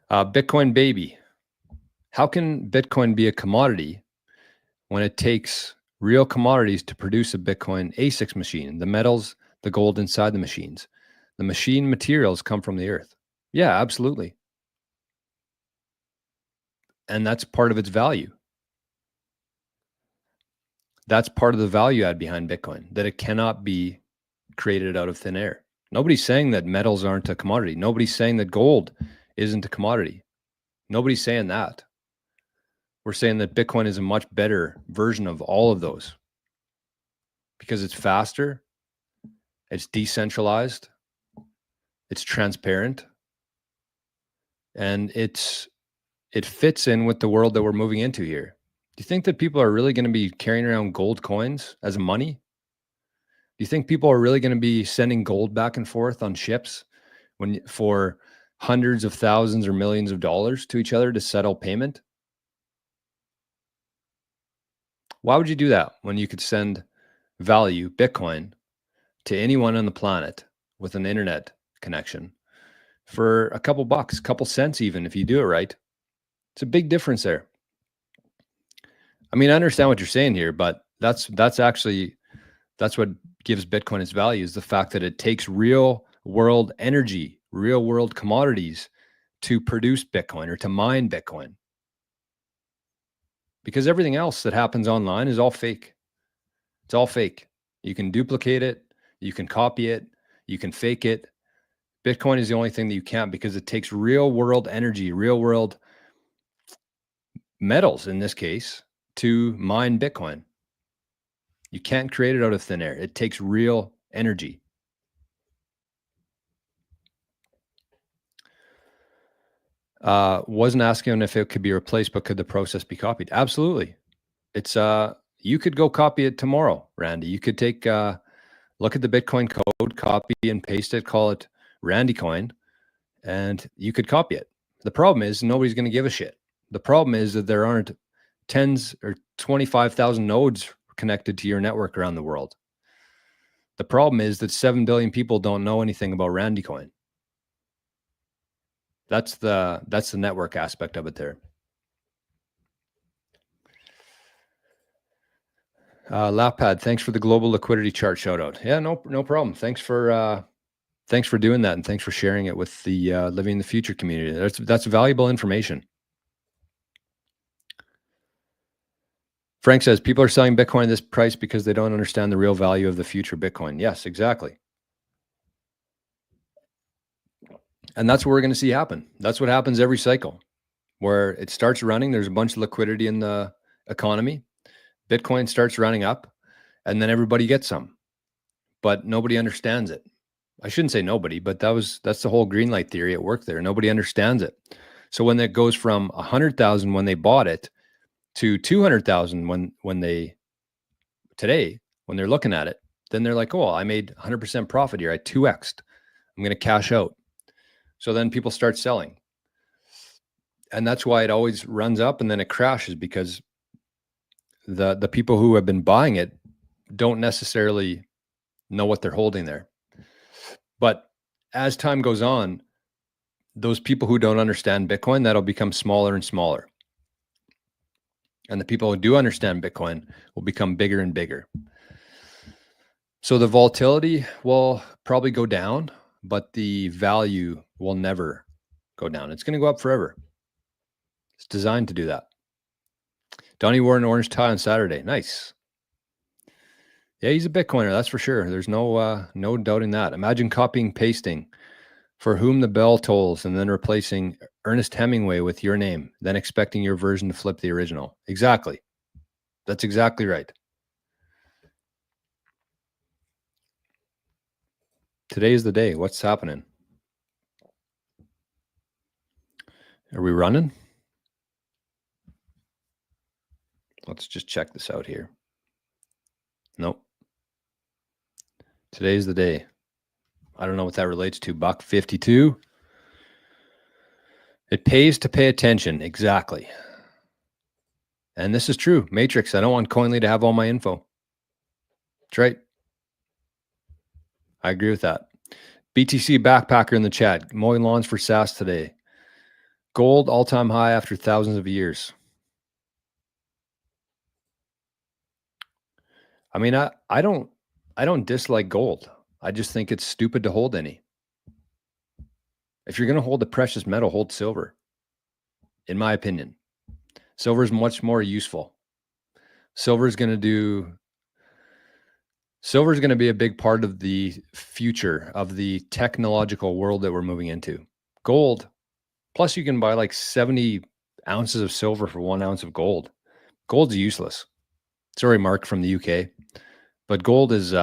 Bitcoin baby. How can Bitcoin be a commodity when it takes real commodities to produce a Bitcoin ASICs machine? The metals, the gold inside the machines. The machine materials come from the earth. Yeah, absolutely. And that's part of its value. That's part of the value add behind Bitcoin, that it cannot be created out of thin air. Nobody's saying that metals aren't a commodity. Nobody's saying that gold isn't a commodity. Nobody's saying that. We're saying that Bitcoin is a much better version of all of those because it's faster, it's decentralized, it's transparent, and it fits in with the world that we're moving into here. Do you think that people are really going to be carrying around gold coins as money? Do you think people are really going to be sending gold back and forth on ships for hundreds of thousands or millions of dollars to each other to settle payment? Why would you do that when you could send value, Bitcoin, to anyone on the planet with an internet connection for a couple bucks, a couple cents even, if you do it right? It's a big difference there. I mean, I understand what you're saying here, but that's what gives Bitcoin its value, is the fact that it takes real world energy, real world commodities to produce Bitcoin or to mine Bitcoin. Because everything else that happens online is all fake. It's all fake. You can duplicate it, you can copy it, you can fake it. Bitcoin is the only thing that you can't, because it takes real world energy, real world metals in this case, to mine Bitcoin. You can't create it out of thin air. It takes real energy. Wasn't asking if it could be replaced, but could the process be copied? Absolutely. It's you could go copy it tomorrow, Randy. You could take look at the Bitcoin code, copy and paste it, call it Randy Coin, and you could copy it. The problem is nobody's going to give a shit. The problem is that there aren't tens or 25,000 nodes connected to your network around the world. The problem is that 7 billion people don't know anything about Randy Coin. That's the network aspect of it there. Lapad, thanks for the global liquidity chart shout out. Yeah, no problem. Thanks for doing that, and thanks for sharing it with the Living in the Future community. That's valuable information. Frank says people are selling Bitcoin at this price because they don't understand the real value of the future Bitcoin. Yes, exactly. And that's what we're going to see happen. That's what happens every cycle, where it starts running. There's a bunch of liquidity in the economy. Bitcoin starts running up, and then everybody gets some, but nobody understands it. I shouldn't say nobody, but that's the whole green light theory at work there. Nobody understands it. So when it goes from 100,000 when they bought it to 200,000 when they're looking at it, then they're like, oh, I made 100% profit here. I 2x'd. I'm going to cash out. So then people start selling. And that's why it always runs up and then it crashes, because the people who have been buying it don't necessarily know what they're holding there. But as time goes on, those people who don't understand Bitcoin, that'll become smaller and smaller. And the people who do understand Bitcoin will become bigger and bigger. So the volatility will probably go down, but the value will never go down. It's going to go up forever. It's designed to do that. Donnie wore an orange tie on Saturday. Nice. Yeah, he's a Bitcoiner, that's for sure. There's no doubting that. Imagine copying, pasting "For Whom the Bell Tolls" and then replacing Ernest Hemingway with your name, then expecting your version to flip the original. Exactly. That's exactly right. Today's the day. What's happening? Are we running? Let's just check this out here. Nope. Today's the day. I don't know what that relates to. $1.52. It pays to pay attention. Exactly. And this is true. Matrix, I don't want Coinly to have all my info. That's right. I agree with that. BTC Backpacker in the chat. Mowing lawns for SAS today. Gold all-time high after thousands of years. I mean, I don't dislike gold. I just think it's stupid to hold any. If you're going to hold a precious metal, hold silver. In my opinion, silver is much more useful. Silver is going to be a big part of the future of the technological world that we're moving into. Gold, plus you can buy like 70 ounces of silver for 1 ounce of gold. Gold's useless. Sorry, Mark from the UK. But gold is,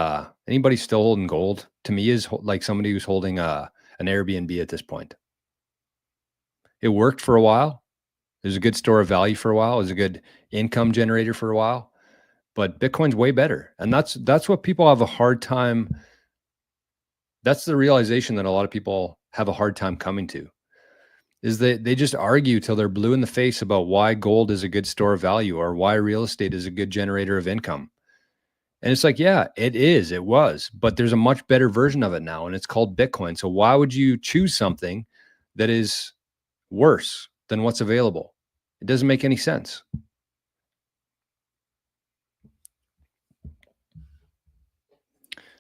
anybody still holding gold to me is like somebody who's holding an Airbnb at this point. It worked for a while. It was a good store of value for a while. It was a good income generator for a while. But Bitcoin's way better. And that's what people have a hard time. That's the realization that a lot of people have a hard time coming to, is that they just argue till they're blue in the face about why gold is a good store of value or why real estate is a good generator of income. And it's like, yeah, it was, but there's a much better version of it now, and it's called Bitcoin. So why would you choose something that is worse than what's available? It doesn't make any sense.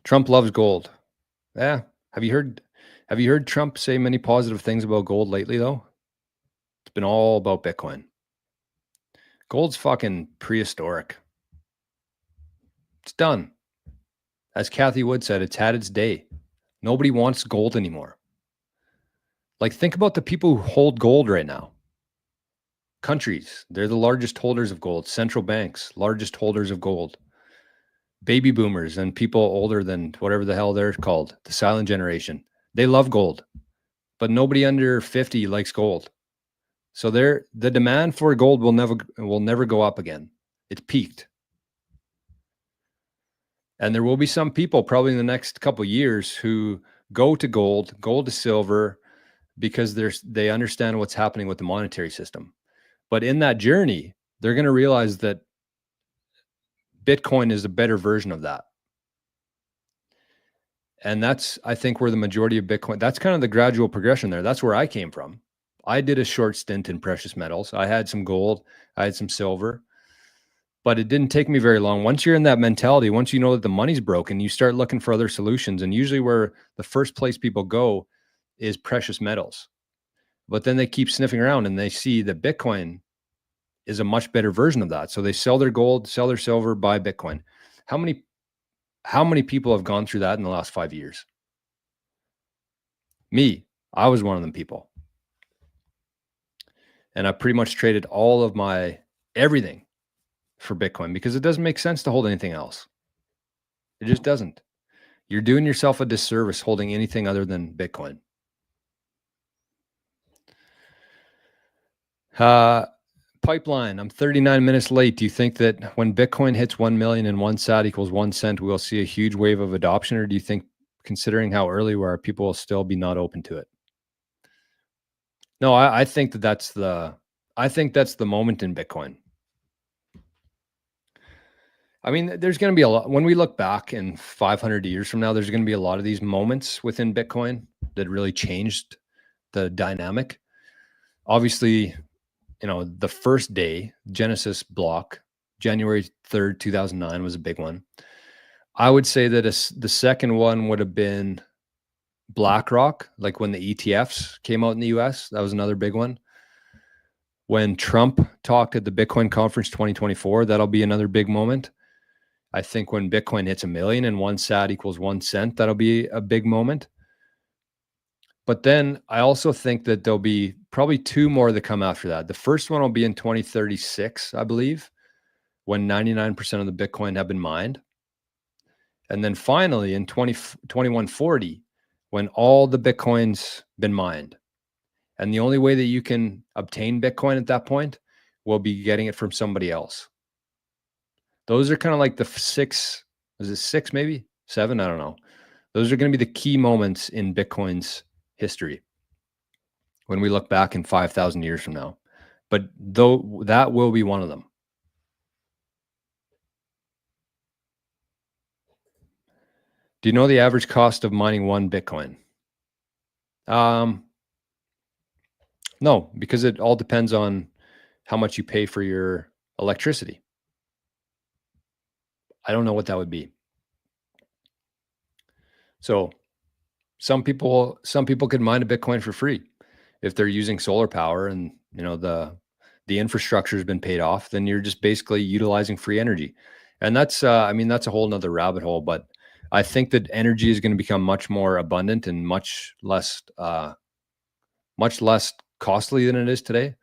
Trump loves gold. Yeah. Have you heard Trump say many positive things about gold lately, though? It's been all about Bitcoin. Gold's fucking prehistoric. It's done. As Kathy Wood said, it's had its day. Nobody wants gold anymore. Like, think about the people who hold gold right now. Countries, they're the largest holders of gold. Central banks, largest holders of gold. Baby boomers and people older than whatever the hell they're called, the silent generation, they love gold. But nobody under 50 likes gold. So the demand for gold will never go up again. It's peaked. And there will be some people probably in the next couple of years who go to gold to silver, because they understand what's happening with the monetary system. But in that journey, they're going to realize that Bitcoin is a better version of that. And that's, I think, where the majority of Bitcoin, that's kind of the gradual progression there. That's where I came from. I did a short stint in precious metals. I had some gold, I had some silver, but it didn't take me very long. Once you're in that mentality, once you know that the money's broken, you start looking for other solutions. And usually where the first place people go is precious metals. But then they keep sniffing around and they see that Bitcoin is a much better version of that. So they sell their gold, sell their silver, buy Bitcoin. How many people have gone through that in the last 5 years? Me, I was one of them people. And I pretty much traded all of my everything for Bitcoin because it doesn't make sense to hold anything else. It just doesn't. You're doing yourself a disservice holding anything other than Bitcoin. Pipeline, I'm 39 minutes late. Do you think that when Bitcoin hits 1 million and 1 sat equals 1 cent, we'll see a huge wave of adoption? Or do you think, considering how early we are, people will still be not open to it? No, I think that's the moment in Bitcoin. I mean, there's going to be a lot when we look back in 500 years from now, there's going to be a lot of these moments within Bitcoin that really changed the dynamic. Obviously, the first day, Genesis block, January 3rd, 2009 was a big one. I would say that the second one would have been BlackRock, like when the ETFs came out in the US. That was another big one. When Trump talked at the Bitcoin conference 2024, that'll be another big moment. I think when Bitcoin hits 1 million and 1 sat equals 1 cent, that'll be a big moment. But then I also think that there'll be probably 2 more that come after that. The first one will be in 2036, I believe, when 99% of the Bitcoin have been mined. And then finally in 2140, when all the Bitcoin's been mined. And the only way that you can obtain Bitcoin at that point will be getting it from somebody else. Those are kind of like the 6, is it 6 maybe? 7? I don't know. Those are going to be the key moments in Bitcoin's history when we look back in 5,000 years from now. But though that will be one of them. Do you know the average cost of mining 1 Bitcoin? No, because it all depends on how much you pay for your electricity. I don't know what that would be. So some people could mine a Bitcoin for free if they're using solar power and the infrastructure has been paid off. Then you're just basically utilizing free energy, and that's that's a whole nother rabbit hole. But I think that energy is going to become much more abundant and much less costly than it is today.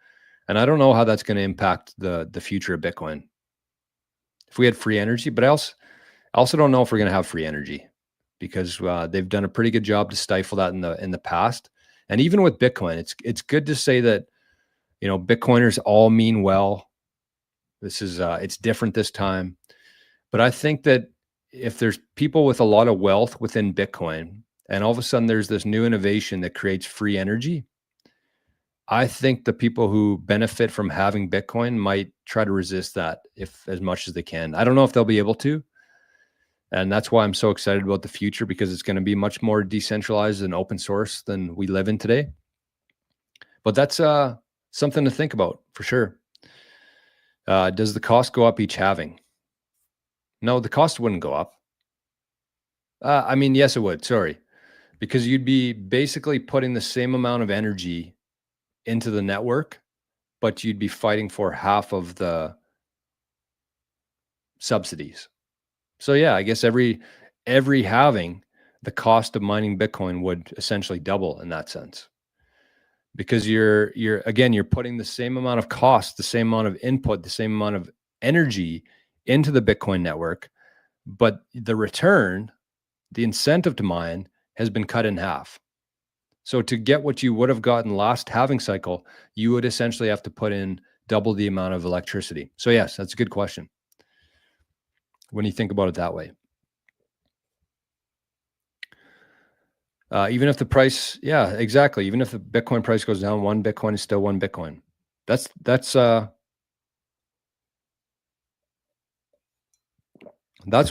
And I don't know how that's going to impact the future of Bitcoin if we had free energy. But I also don't know if we're going to have free energy, because they've done a pretty good job to stifle that in the past. And even with Bitcoin, it's good to say that Bitcoiners all mean well. This is it's different this time, but I think that if there's people with a lot of wealth within Bitcoin, and all of a sudden there's this new innovation that creates free energy, I think the people who benefit from having Bitcoin might try to resist that if as much as they can. I don't know if they'll be able to. And that's why I'm so excited about the future, because it's going to be much more decentralized and open source than we live in today. But that's something to think about for sure. Does the cost go up each halving? No, the cost wouldn't go up. Yes, it would. Sorry. Because you'd be basically putting the same amount of energy into the network, but you'd be fighting for half of the subsidies. So yeah, I guess every halving, the cost of mining Bitcoin would essentially double in that sense, because you're putting the same amount of cost, the same amount of input, the same amount of energy into the Bitcoin network, but the return, the incentive to mine, has been cut in half. So to get what you would have gotten last halving cycle, you would essentially have to put in double the amount of electricity. So yes, that's a good question when you think about it that way. Even if the price, yeah, exactly. Even if the Bitcoin price goes down, 1 Bitcoin is still 1 Bitcoin. That's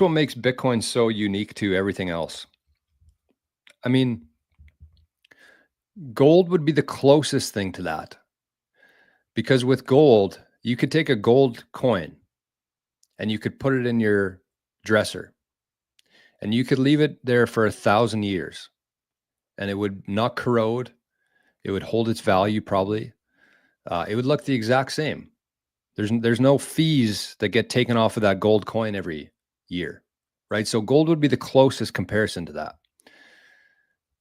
what makes Bitcoin so unique to everything else. I mean, gold would be the closest thing to that, because with gold, you could take a gold coin and you could put it in your dresser and you could leave it there for 1,000 years and it would not corrode. It would hold its value probably. It would look the exact same. There's no fees that get taken off of that gold coin every year, right? So gold would be the closest comparison to that.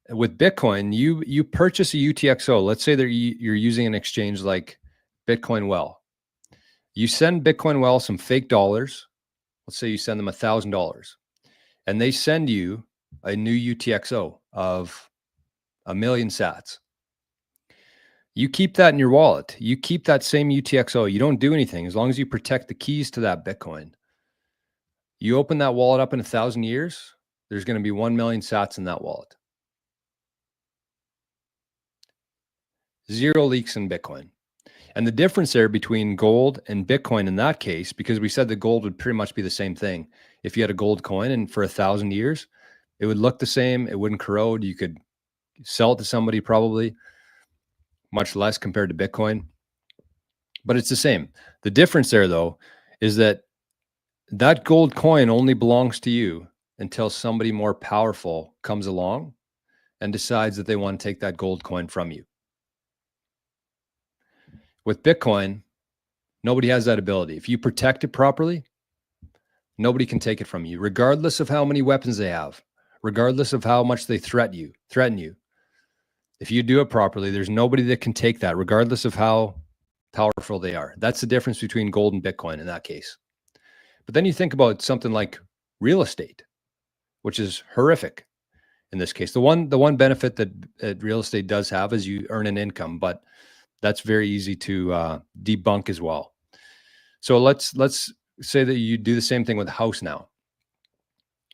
With Bitcoin, you purchase a UTXO. Let's say that you're using an exchange like Bitcoin Well. You send Bitcoin Well some fake dollars. Let's say you send them $1,000, and they send you a new UTXO of 1 million sats. You keep that in your wallet. You keep that same UTXO. You don't do anything as long as you protect the keys to that Bitcoin. You open that wallet up in 1,000 years, there's going to be 1 million sats in that wallet. 0 leaks in Bitcoin. And the difference there between gold and Bitcoin in that case, because we said the gold would pretty much be the same thing. If you had a gold coin and for 1,000 years, it would look the same. It wouldn't corrode. You could sell it to somebody probably, much less compared to Bitcoin. But it's the same. The difference there, though, is that that gold coin only belongs to you until somebody more powerful comes along and decides that they want to take that gold coin from you. With Bitcoin, nobody has that ability. If you protect it properly, nobody can take it from you, regardless of how many weapons they have, regardless of how much they threaten you. If you do it properly, there's nobody that can take that, regardless of how powerful they are. That's the difference between gold and Bitcoin in that case. But then you think about something like real estate, which is horrific in this case. The one benefit that real estate does have is you earn an income, but that's very easy to debunk as well. So let's say that you do the same thing with a house now.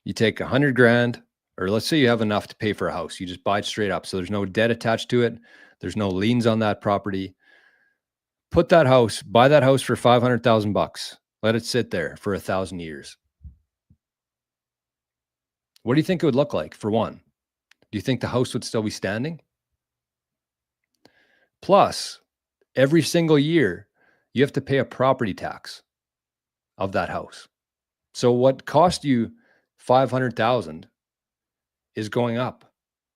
You take 100 grand, or let's say you have enough to pay for a house. You just buy it straight up. So there's no debt attached to it. There's no liens on that property. Buy that house for $500,000. Let it sit there for 1,000 years. What do you think it would look like, for one? Do you think the house would still be standing? Plus, every single year, you have to pay a property tax of that house. So what cost you $500,000 is going up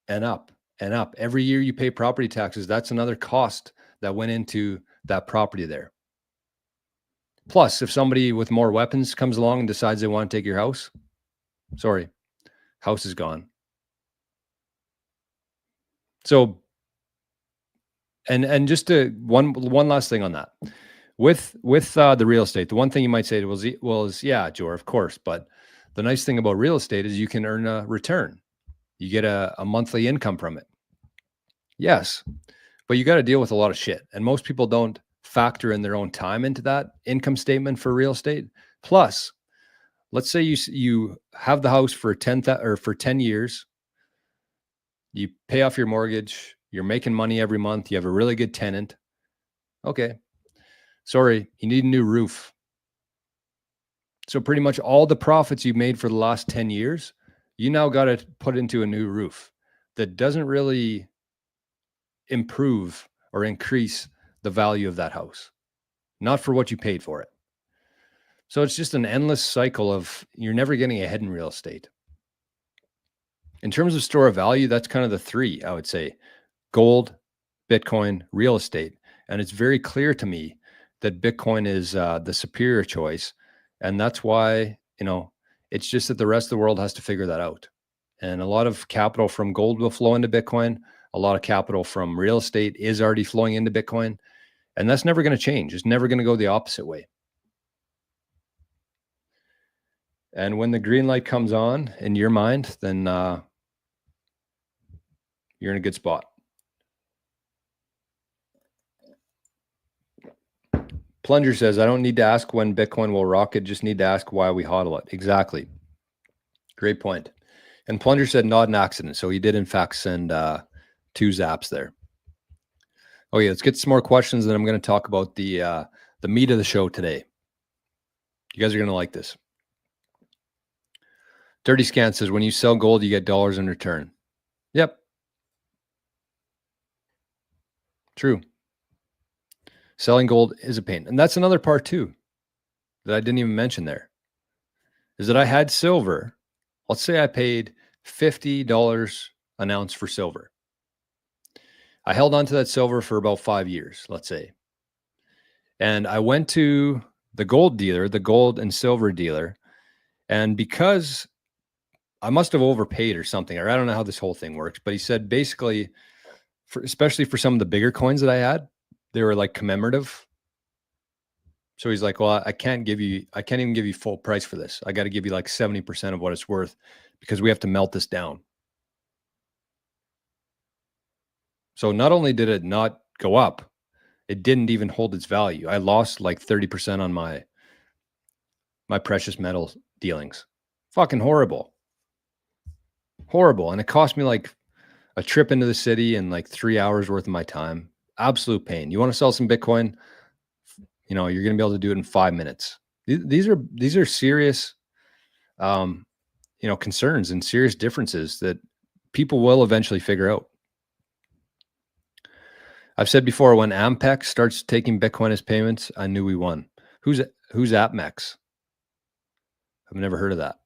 and up and up. Every year you pay property taxes. That's another cost that went into that property there. Plus, if somebody with more weapons comes along and decides they want to take your house, sorry, house is gone. So, and just to one last thing on that, with the real estate, the one thing you might say is yeah, Jor, of course, but the nice thing about real estate is you can earn a return. You get a monthly income from it. Yes, but you got to deal with a lot of shit, and most people don't factor in their own time into that income statement for real estate. Plus, let's say you have the house for 10 years. You pay off your mortgage. You're making money every month. You have a really good tenant. Okay. Sorry, you need a new roof. So pretty much all the profits you've made for the last 10 years, you now got to put into a new roof that doesn't really improve or increase the value of that house, not for what you paid for it. So it's just an endless cycle of you're never getting ahead in real estate. In terms of store of value, that's kind of the three, I would say: gold, Bitcoin, real estate. And it's very clear to me that Bitcoin is the superior choice. And that's why, it's just that the rest of the world has to figure that out. And a lot of capital from gold will flow into Bitcoin. A lot of capital from real estate is already flowing into Bitcoin. And that's never going to change. It's never going to go the opposite way. And when the green light comes on in your mind, then you're in a good spot. Plunger says, I don't need to ask when Bitcoin will rocket, just need to ask why we hodl it. Exactly. Great point. And Plunger said, not an accident. So he did, in fact, send 2 zaps there. Okay, let's get some more questions. Then I'm going to talk about the meat of the show today. You guys are going to like this. Dirty Scan says, when you sell gold, you get dollars in return. Yep. True. Selling gold is a pain. And that's another part too that I didn't even mention there, is that I had silver. Let's say I paid $50 an ounce for silver. I held on to that silver for about 5 years, let's say. And I went to the gold dealer, the gold and silver dealer. And because I must have overpaid or something, or I don't know how this whole thing works, but he said basically, especially for some of the bigger coins that I had, they were like commemorative. So he's like, well, I can't even give you full price for this. I got to give you like 70% of what it's worth because we have to melt this down. So not only did it not go up, it didn't even hold its value. I lost like 30% on my precious metal dealings. Fucking horrible. Horrible. And it cost me like a trip into the city and like 3 hours worth of my time. Absolute pain. You want to sell some Bitcoin? you know, you're going to be able to do it in 5 minutes. These are serious, you know, concerns and serious differences that people will eventually figure out. I've said before, when Ampex starts taking Bitcoin as payments, I knew we won. Who's AppMex? I've never heard of that.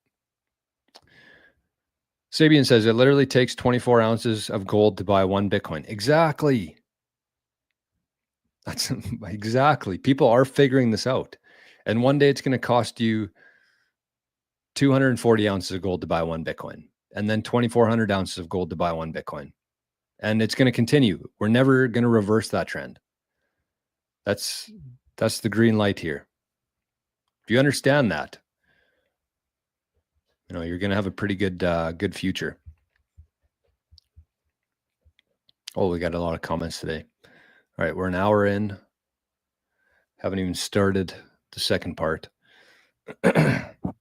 Sabian says it literally takes 24 ounces of gold to buy 1 Bitcoin. Exactly. That's exactly. People are figuring this out. And one day it's going to cost you 240 ounces of gold to buy 1 Bitcoin, and then 2,400 ounces of gold to buy 1 Bitcoin. And it's going to continue. We're never going to reverse that trend. That's the green light here. If you understand that, you know, you're going to have a pretty good future. Oh, we got a lot of comments today. All right, we're an hour in. Haven't even started the second part.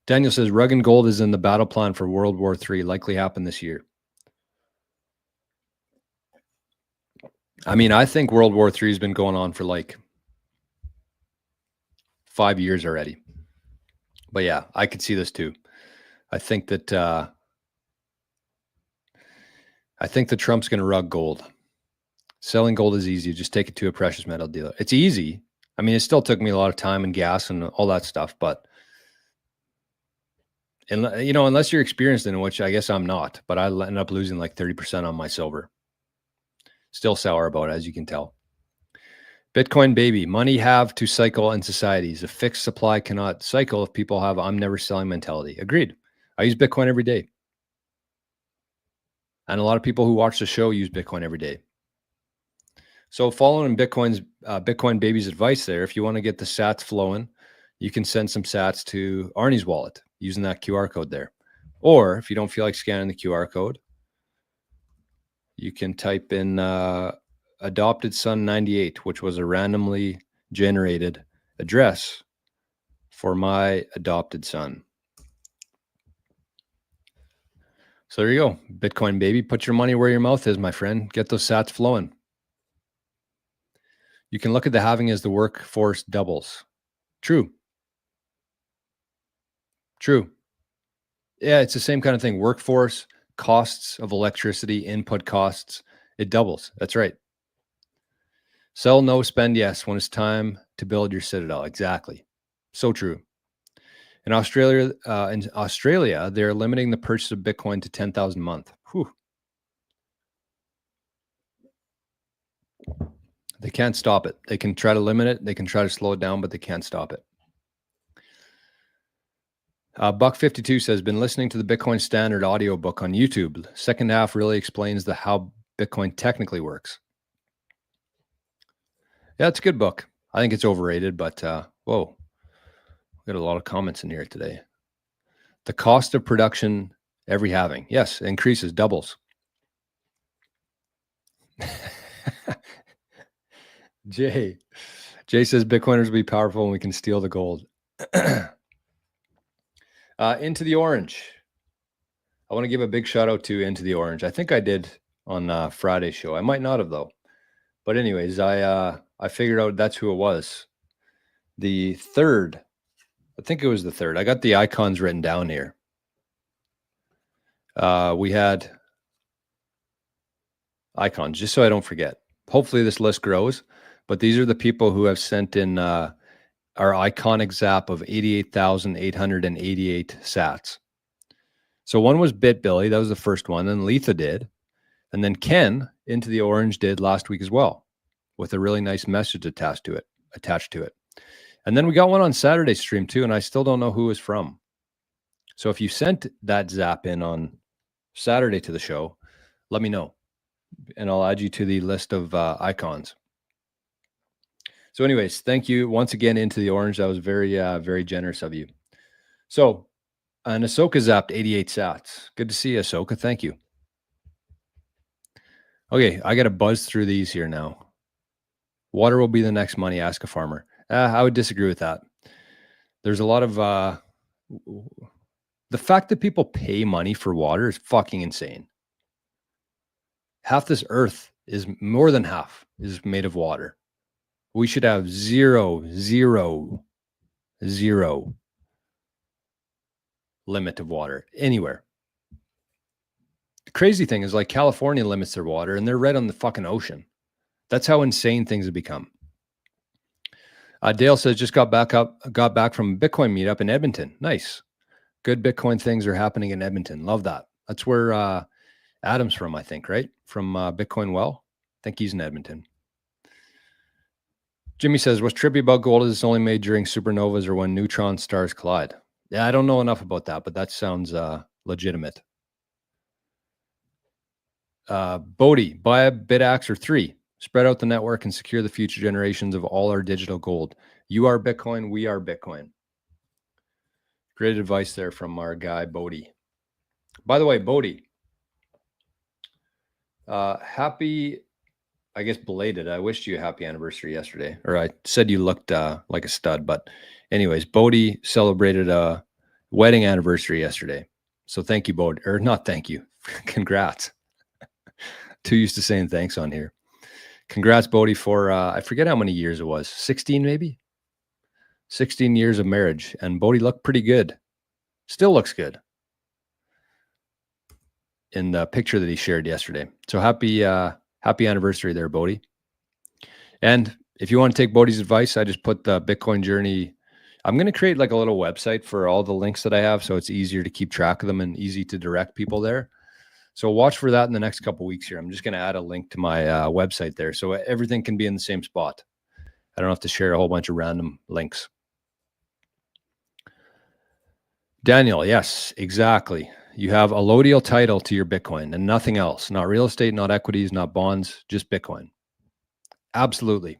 Daniel says rug and gold is in the battle plan for World War III, likely happen this year. I mean, I think World War III has been going on for like 5 years already. But yeah, I could see this too. I think that Trump's going to rug gold. Selling gold is easy. Just take it to a precious metal dealer. It's easy. I mean, it still took me a lot of time and gas and all that stuff, but you know, unless you're experienced in it, which I guess I'm not, but I ended up losing like 30% on my silver. Still sour about it, as you can tell. Bitcoin baby, money have to cycle in societies. A fixed supply cannot cycle if people have I'm never selling mentality. Agreed. I use Bitcoin every day. And a lot of people who watch the show use Bitcoin every day. So following Bitcoin baby's advice there, if you want to get the sats flowing, you can send some sats to ARNIE'S wallet using that QR code there. Or if you don't feel like scanning the QR code, you can type in adopted son 98, which was a randomly generated address for my adopted son. So there you go. Bitcoin baby, put your money where your mouth is, my friend. Get those sats flowing. You can look at the halving as the workforce doubles. True. Yeah, it's the same kind of thing. Workforce, costs of electricity, input costs, it doubles. That's right. Sell no, spend yes when it's time to build your citadel. Exactly. So true. In Australia, they're limiting the purchase of Bitcoin to 10,000 a month. Whew. They can't stop it. They can try to limit it. They can try to slow it down, but they can't stop it. Buck52 says, been listening to the Bitcoin Standard audiobook on YouTube. Second half really explains how Bitcoin technically works. Yeah, it's a good book. I think it's overrated, but whoa, we got a lot of comments in here today. The cost of production every halving. Yes, increases, doubles. Jay says Bitcoiners will be powerful and we can steal the gold. Into the Orange. I want to give a big shout out to Into the Orange. I think I did on Friday's show. I might not have though. But anyways, I figured out that's who it was. The third. I think it was the third. I got the icons written down here. We had icons, just so I don't forget. Hopefully this list grows, but these are the people who have sent in our iconic zap of 88,888 sats. So one was BitBilly. That was the first one. Then Letha did. And then Ken, Into the Orange, did last week as well, with a really nice message attached to it. And then we got one on Saturday's stream too, and I still don't know who it's from. So if you sent that zap in on Saturday to the show, let me know, and I'll add you to the list of icons. So anyways, thank you once again, Into the Orange. That was very, very generous of you. So, and Ahsoka zapped 88 sats. Good to see you, Ahsoka. Thank you. Okay, I got to buzz through these here now. Water will be the next money, ask a farmer. I would disagree with that. There's a lot of... the fact that people pay money for water is fucking insane. Half this earth is more than half is made of water. We should have zero limit of water anywhere. The crazy thing is, like, California limits their water and they're right on the fucking ocean. That's how insane things have become. Dale says, just got back from a Bitcoin meetup in Edmonton. Nice. Good Bitcoin things are happening in Edmonton. Love that. That's where Adam's from, I think, right? From Bitcoin Well. I think he's in Edmonton. Jimmy says, what's trippy about gold is it's only made during supernovas or when neutron stars collide. Yeah, I don't know enough about that, but that sounds legitimate. Bodie, buy a BitAxe or 3. Spread out the network and secure the future generations of all our digital gold. You are Bitcoin. We are Bitcoin. Great advice there from our guy, Bodie. By the way, Bodie, happy, I guess belated. I wished you a happy anniversary yesterday, or I said you looked like a stud. But anyways, Bodie celebrated a wedding anniversary yesterday. So thank you, Bodie. Or not thank you. Congrats. Too used to saying thanks on here. Congrats, Bodie, for, I forget how many years it was. 16 maybe? 16 years of marriage. And Bodie looked pretty good. Still looks good in the picture that he shared yesterday. So happy anniversary there, Bodie. And if you want to take Bodie's advice, I just put the Bitcoin journey. I'm going to create like a little website for all the links that I have, so it's easier to keep track of them and easy to direct people there. So watch for that in the next couple of weeks here. I'm just going to add a link to my website there, so everything can be in the same spot. I don't have to share a whole bunch of random links. Daniel, yes, exactly. You have a allodial title to your Bitcoin and nothing else. Not real estate, not equities, not bonds, just Bitcoin. Absolutely.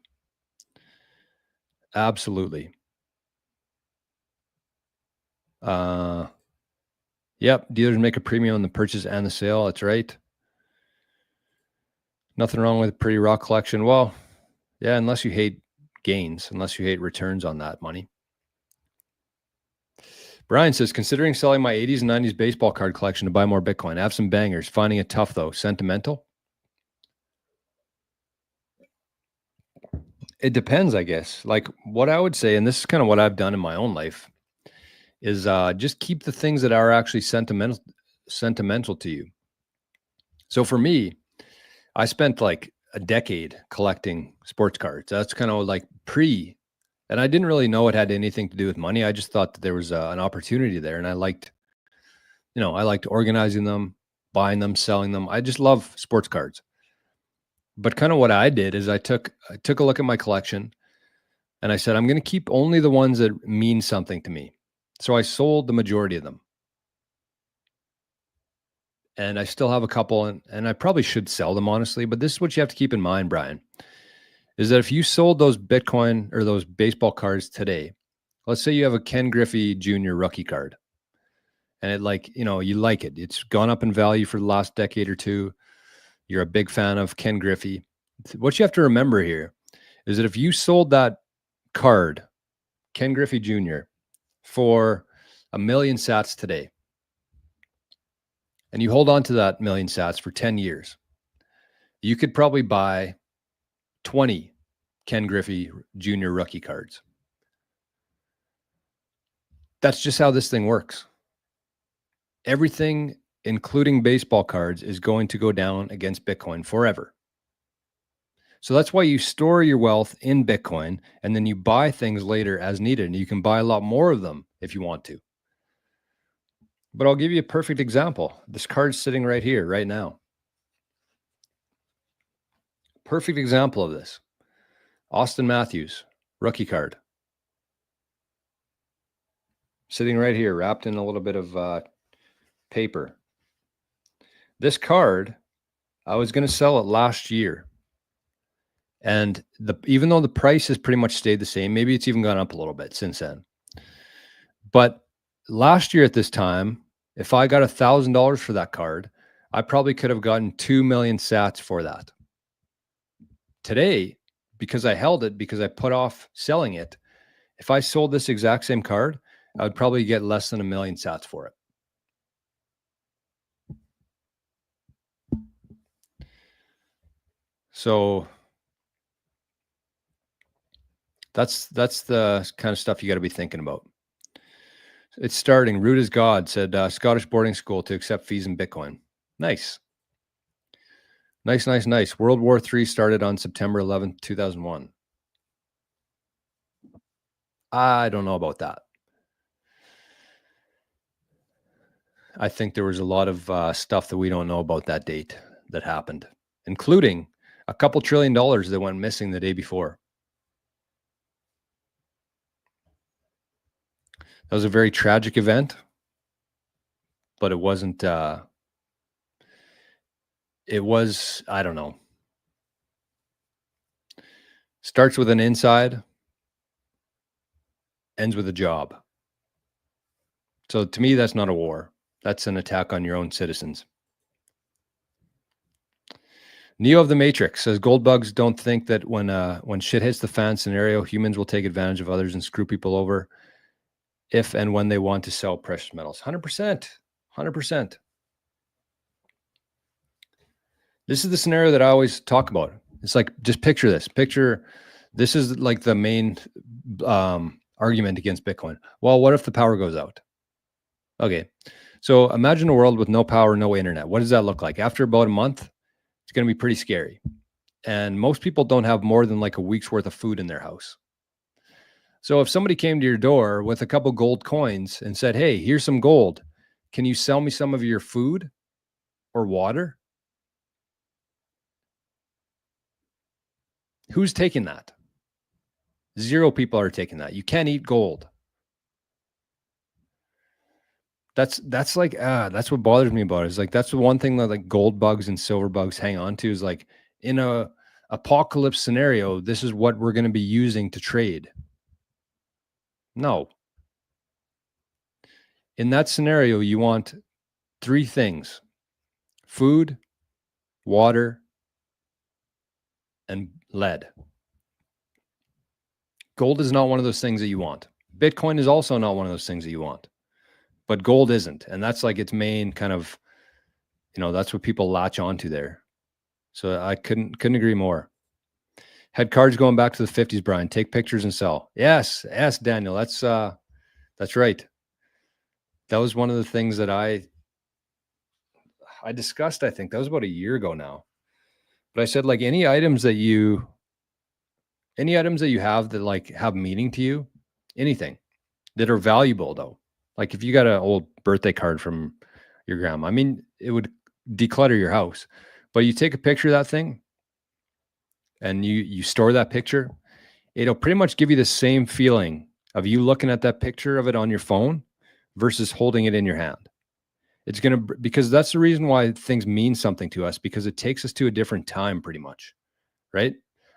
Absolutely. Yep, dealers make a premium on the purchase and the sale. That's right. Nothing wrong with a pretty raw collection. Well, yeah, unless you hate gains, unless you hate returns on that money. Brian says, considering selling my 80s and 90s baseball card collection to buy more Bitcoin. I have some bangers. Finding it tough, though. Sentimental? It depends, I guess. Like what I would say, and this is kind of what I've done in my own life, is just keep the things that are actually sentimental to you. So for me, I spent like a decade collecting sports cards. That's kind of like and I didn't really know it had anything to do with money. I just thought that there was an opportunity there, and I liked organizing them, buying them, selling them. I just love sports cards. But kind of what I did is I took a look at my collection and I said, I'm going to keep only the ones that mean something to me. So I sold the majority of them. And I still have a couple, and I probably should sell them, honestly. But this is what you have to keep in mind, Brian, is that if you sold those Bitcoin or those baseball cards today, let's say you have a Ken Griffey Jr. rookie card, and you like it. It's gone up in value for the last decade or two. You're a big fan of Ken Griffey. What you have to remember here is that if you sold that card, Ken Griffey Jr., for 1 million sats today, and you hold on to that 1 million sats for 10 years, you could probably buy 20 Ken Griffey Jr. rookie cards. That's just how this thing works. Everything, including baseball cards, is going to go down against Bitcoin forever. So that's why you store your wealth in Bitcoin, and then you buy things later as needed. And you can buy a lot more of them if you want to. But I'll give you a perfect example. This card's sitting right here, right now. Perfect example of this. Austin Matthews, rookie card. Sitting right here, wrapped in a little bit of paper. This card, I was going to sell it last year. And even though the price has pretty much stayed the same, maybe it's even gone up a little bit since then. But last year at this time, if I got $1,000 for that card, I probably could have gotten 2 million sats for that. Today, because I held it, because I put off selling it, if I sold this exact same card, I would probably get less than 1 million sats for it. So That's the kind of stuff you got to be thinking about. It's starting. Root is God said Scottish boarding school to accept fees in Bitcoin. Nice. Nice. World War III started on September 11th, 2001. I don't know about that. I think there was a lot of stuff that we don't know about that date that happened, including a couple $1 trillion that went missing the day before. That was a very tragic event, but it wasn't. It was, I don't know. Starts with an inside, ends with a job. So to me, that's not a war. That's an attack on your own citizens. Neo of the Matrix says gold bugs don't think that when shit hits the fan scenario, humans will take advantage of others and screw people over if and when they want to sell precious metals. 100%. 100%. This is the scenario that I always talk about. It's like, just picture this. Picture this is like the main argument against Bitcoin. Well, what if the power goes out? Okay. So imagine a world with no power, no internet. What does that look like? After about a month, it's going to be pretty scary. And most people don't have more than like a week's worth of food in their house. So if somebody came to your door with a couple gold coins and said, "Hey, here's some gold. Can you sell me some of your food or water?" Who's taking that? 0 people are taking that. You can't eat gold. That's like that's what bothers me about it. Is like that's the one thing that like gold bugs and silver bugs hang on to is like in a apocalypse scenario, this is what we're going to be using to trade. No. In that scenario, you want 3 things: food, water, and lead. Gold is not one of those things that you want. Bitcoin is also not one of those things that you want. But gold isn't. And that's like its main kind of, that's what people latch onto there. So I couldn't agree more. Had cards going back to the 50s, Brian. Take pictures and sell. Yes, Daniel. That's right. That was one of the things that I discussed. I think that was about a year ago now. But I said like any items that you have that like have meaning to you, anything that are valuable though. Like if you got an old birthday card from your grandma, I mean, it would declutter your house. But you take a picture of that thing and you store that picture, it'll pretty much give you the same feeling of you looking at that picture of it on your phone versus holding it in your hand. It's going to, because that's the reason why things mean something to us, because it takes us to a different time pretty much, right?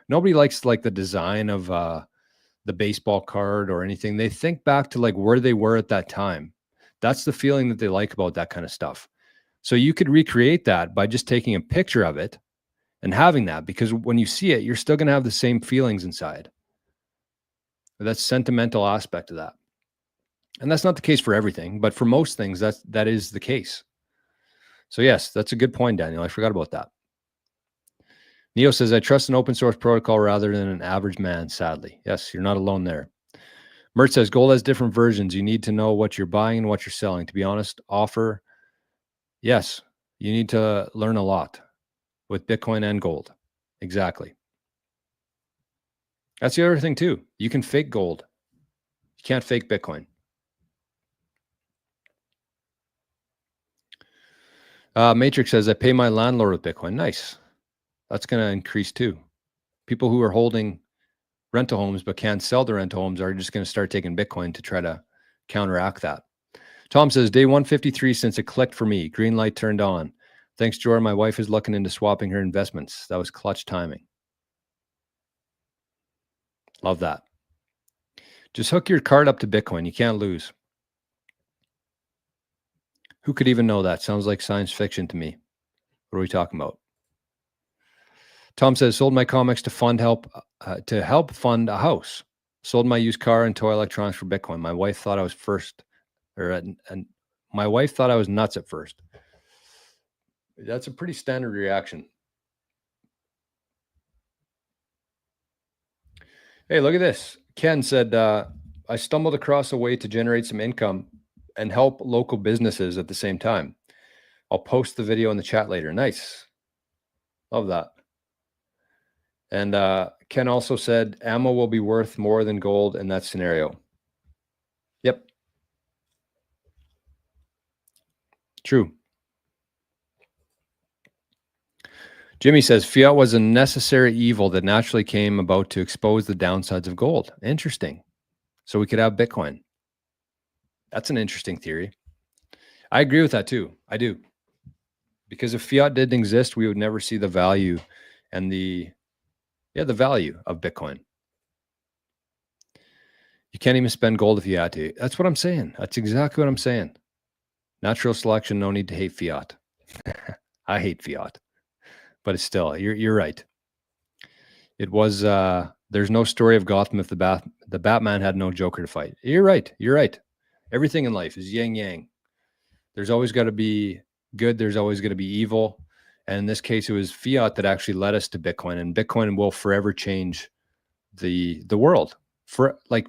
Nobody likes like the design of the baseball card or anything. They think back to like where they were at that time. That's the feeling that they like about that kind of stuff. So you could recreate that by just taking a picture of it and having that, because when you see it, you're still going to have the same feelings inside. That's sentimental aspect of that. And that's not the case for everything, but for most things, that is the case. So yes, that's a good point, Daniel. I forgot about that. Neo says, I trust an open source protocol rather than an average man, sadly. Yes, you're not alone there. Mert says, gold has different versions. You need to know what you're buying and what you're selling. To be honest, yes, you need to learn a lot with Bitcoin and gold. Exactly. That's the other thing too. You can fake gold. You can't fake Bitcoin. Matrix says, I pay my landlord with Bitcoin. Nice. That's going to increase too. People who are holding rental homes but can't sell the rental homes are just going to start taking Bitcoin to try to counteract that. Tom says, day 153 since it clicked for me. Green light turned on. Thanks, Jordan. My wife is looking into swapping her investments. That was clutch timing. Love that. Just hook your card up to Bitcoin. You can't lose. Who could even know that? Sounds like science fiction to me. What are we talking about? Tom says, sold my comics to help fund a house. Sold my used car and toy electronics for Bitcoin. My wife thought I was my wife thought I was nuts at first. That's a pretty standard reaction. Hey, look at this. Ken said, I stumbled across a way to generate some income and help local businesses at the same time. I'll post the video in the chat later. Nice. Love that. And Ken also said, ammo will be worth more than gold in that scenario. Yep. True. Jimmy says, fiat was a necessary evil that naturally came about to expose the downsides of gold. Interesting. So we could have Bitcoin. That's an interesting theory. I agree with that too. I do. Because if fiat didn't exist, we would never see the value and the value of Bitcoin. You can't even spend gold if you had to. That's what I'm saying. That's exactly what I'm saying. Natural selection, no need to hate fiat. I hate fiat. But it's still, you're right. It was there's no story of Gotham if the Batman had no Joker to fight. You're right. You're right. Everything in life is yin yang. There's always got to be good. There's always going to be evil. And in this case, it was fiat that actually led us to Bitcoin. And Bitcoin will forever change the world. For like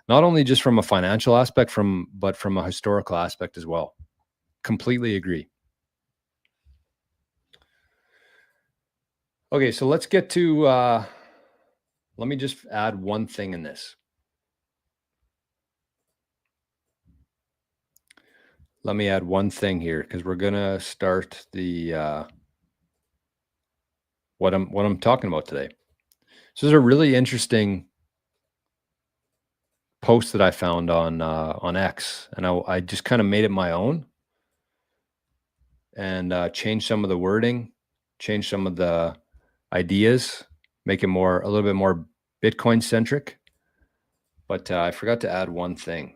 not only just from a financial aspect, but from a historical aspect as well. Completely agree. Okay, so let's get to let me just add one thing in this. Let me add one thing here because we're gonna start the what I'm talking about today. So there's a really interesting post that I found on X, and I just kind of made it my own and changed some of the wording, changed some of the ideas, make it a little bit more Bitcoin centric. But I forgot to add one thing.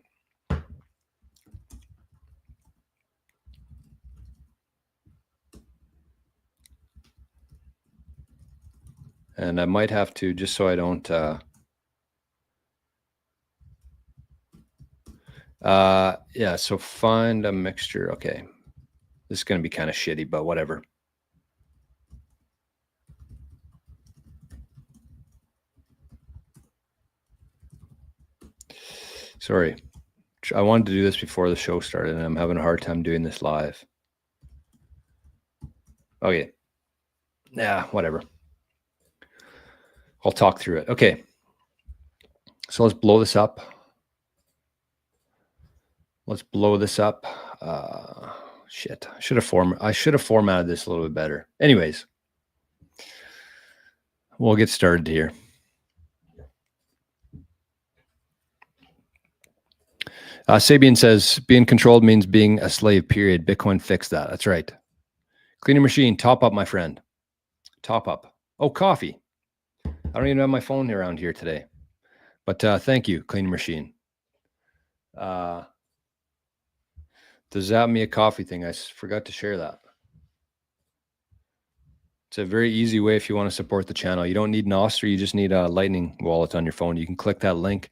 And I might have to, just so I don't, yeah, so find a mixture. Okay. This is going to be kind of shitty, but whatever. Sorry. I wanted to do this before the show started, and I'm having a hard time doing this live. Okay. Yeah, whatever. I'll talk through it. Okay. So let's blow this up. Let's blow this up. Shit. I should have formatted this a little bit better. Anyways, we'll get started here. Sabian says, being controlled means being a slave, period. Bitcoin fixed that. That's right. Cleaning machine, top up, my friend. Top up. Oh, coffee. I don't even have my phone around here today. But thank you, cleaning machine. The Zap Me a Coffee thing, I forgot to share that. It's a very easy way if you want to support the channel. You don't need an Oster, you just need a Lightning wallet on your phone. You can click that link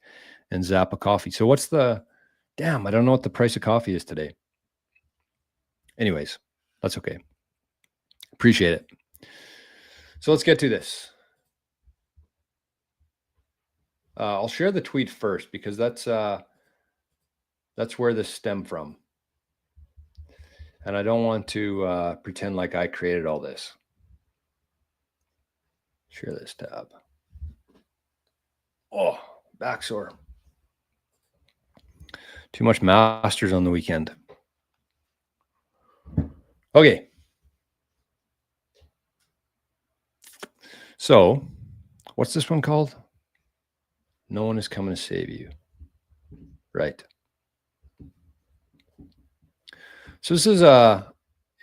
and zap a coffee. So what's the... Damn, I don't know what the price of coffee is today. Anyways, that's okay. Appreciate it. So let's get to this. I'll share the tweet first because that's where this stemmed from. And I don't want to pretend like I created all this. Share this tab. Oh, back sore. Too much Masters on the weekend. Okay. So, what's this one called? No one is coming to save you. Right. So this is a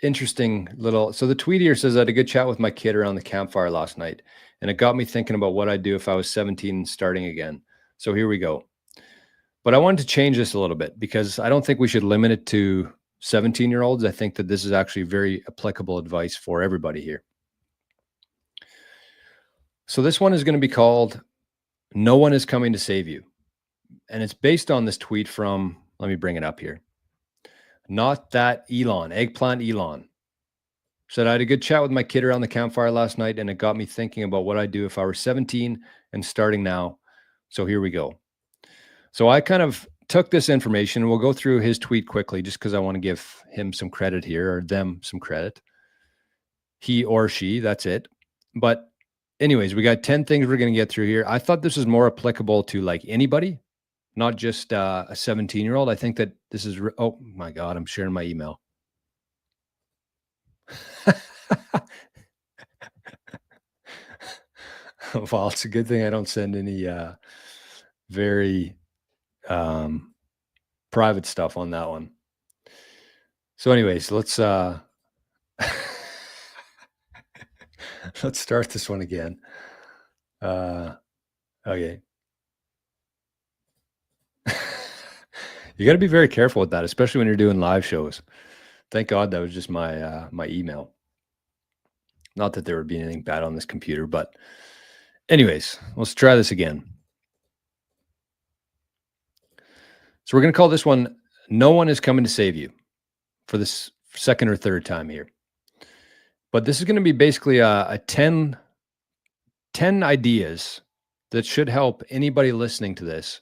interesting little, so the tweet here says, I had a good chat with my kid around the campfire last night, and it got me thinking about what I'd do if I was 17 and starting again. So here we go. But I wanted to change this a little bit because I don't think we should limit it to 17-year-olds. I think that this is actually very applicable advice for everybody here. So this one is going to be called No One is Coming to Save You. And it's based on this tweet from, let me bring it up here. Not that Elon, Eggplant Elon. Said, I had a good chat with my kid around the campfire last night, and it got me thinking about what I'd do if I were 17 and starting now. So here we go. So I kind of took this information. We'll go through his tweet quickly just because I want to give him some credit here, or them some credit. He or she, that's it. But anyways, we got 10 things we're going to get through here. I thought this was more applicable to like anybody, not just a 17-year-old. I think that this is, oh my God, I'm sharing my email. Well, it's a good thing I don't send any very private stuff on that one. So anyways, let's let's start this one again. Okay. You got to be very careful with that, especially when you're doing live shows. Thank God that was just my my email. Not that there would be anything bad on this computer, but anyways, let's try this again. So we're going to call this one "No One Is Coming to Save You" for this second or third time here. But this is going to be basically a 10 ideas that should help anybody listening to this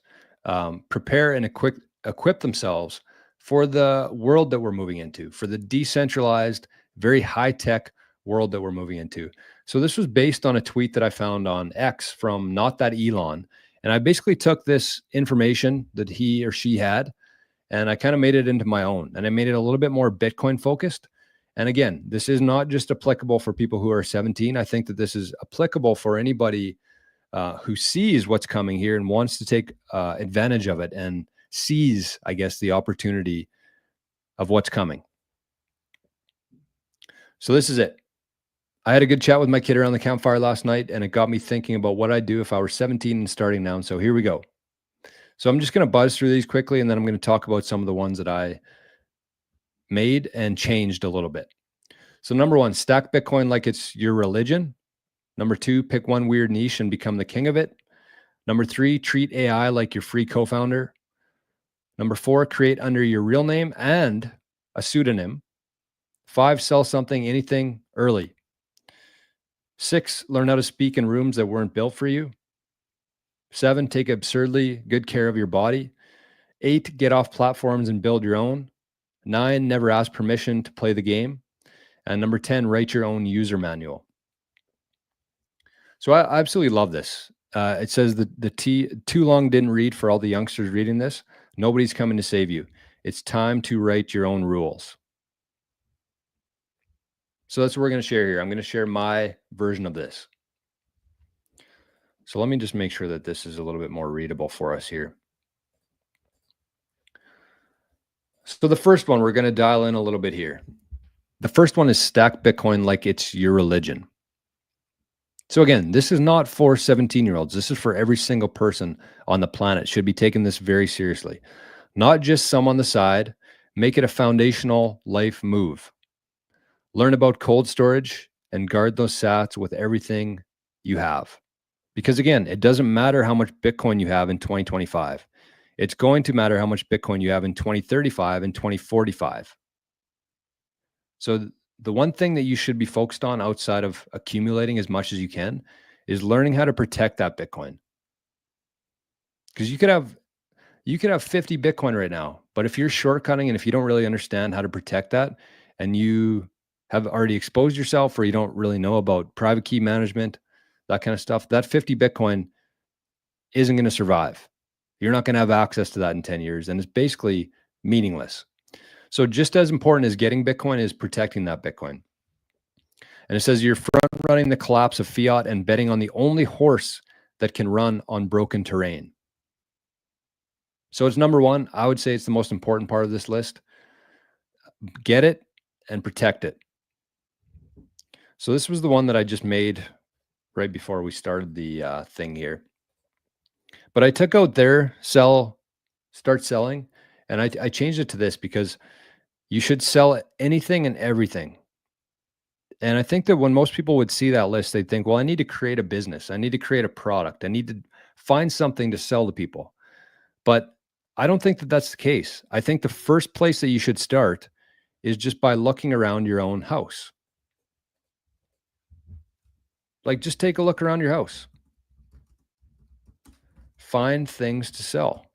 prepare and equip themselves for the world that we're moving into, for the decentralized, very high-tech world that we're moving into. So this was based on a tweet that I found on X from Not That Elon. And I basically took this information that he or she had, and I kind of made it into my own. And I made it a little bit more Bitcoin focused. And again, this is not just applicable for people who are 17. I think that this is applicable for anybody who sees what's coming here and wants to take advantage of it and sees, I guess, the opportunity of what's coming. So this is it. I had a good chat with my kid around the campfire last night, and it got me thinking about what I'd do if I were 17 and starting now. So here we go. So I'm just going to buzz through these quickly, and then I'm going to talk about some of the ones that I made and changed a little bit. So number one, stack Bitcoin like it's your religion. Number two, pick one weird niche and become the king of it. Number three, treat AI like your free co-founder. Number four, create under your real name and a pseudonym. 5, sell something, anything early. 6, learn how to speak in rooms that weren't built for you. 7, take absurdly good care of your body. 8, get off platforms and build your own. 9, never ask permission to play the game. And number 10, write your own user manual. So I absolutely love this. It says the too long didn't read for all the youngsters reading this. Nobody's coming to save you. It's time to write your own rules. So that's what we're going to share here. I'm going to share my version of this. So let me just make sure that this is a little bit more readable for us here. So the first one, we're going to dial in a little bit here. The first one is stack Bitcoin like it's your religion. So again, this is not for 17-year-olds. This is for every single person on the planet. Should be taking this very seriously. Not just some on the side. Make it a foundational life move. Learn about cold storage and guard those sats with everything you have. Because again, it doesn't matter how much Bitcoin you have in 2025. It's going to matter how much Bitcoin you have in 2035 and 2045. So the one thing that you should be focused on outside of accumulating as much as you can is learning how to protect that Bitcoin. Because you could have 50 Bitcoin right now, but if you're shortcutting and if you don't really understand how to protect that, and you have already exposed yourself or you don't really know about private key management, that kind of stuff, that 50 Bitcoin isn't going to survive. You're not going to have access to that in 10 years, and it's basically meaningless. So just as important as getting Bitcoin is protecting that Bitcoin. And it says you're front running the collapse of fiat and betting on the only horse that can run on broken terrain. So it's number one. I would say it's the most important part of this list. Get it and protect it. So this was the one that I just made right before we started the thing here. But I took out there, sell, start selling, and I changed it to this because you should sell anything and everything. And I think that when most people would see that list, they'd think, well, I need to create a business. I need to create a product. I need to find something to sell to people. But I don't think that that's the case. I think the first place that you should start is just by looking around your own house. Like, just take a look around your house. find things to sell.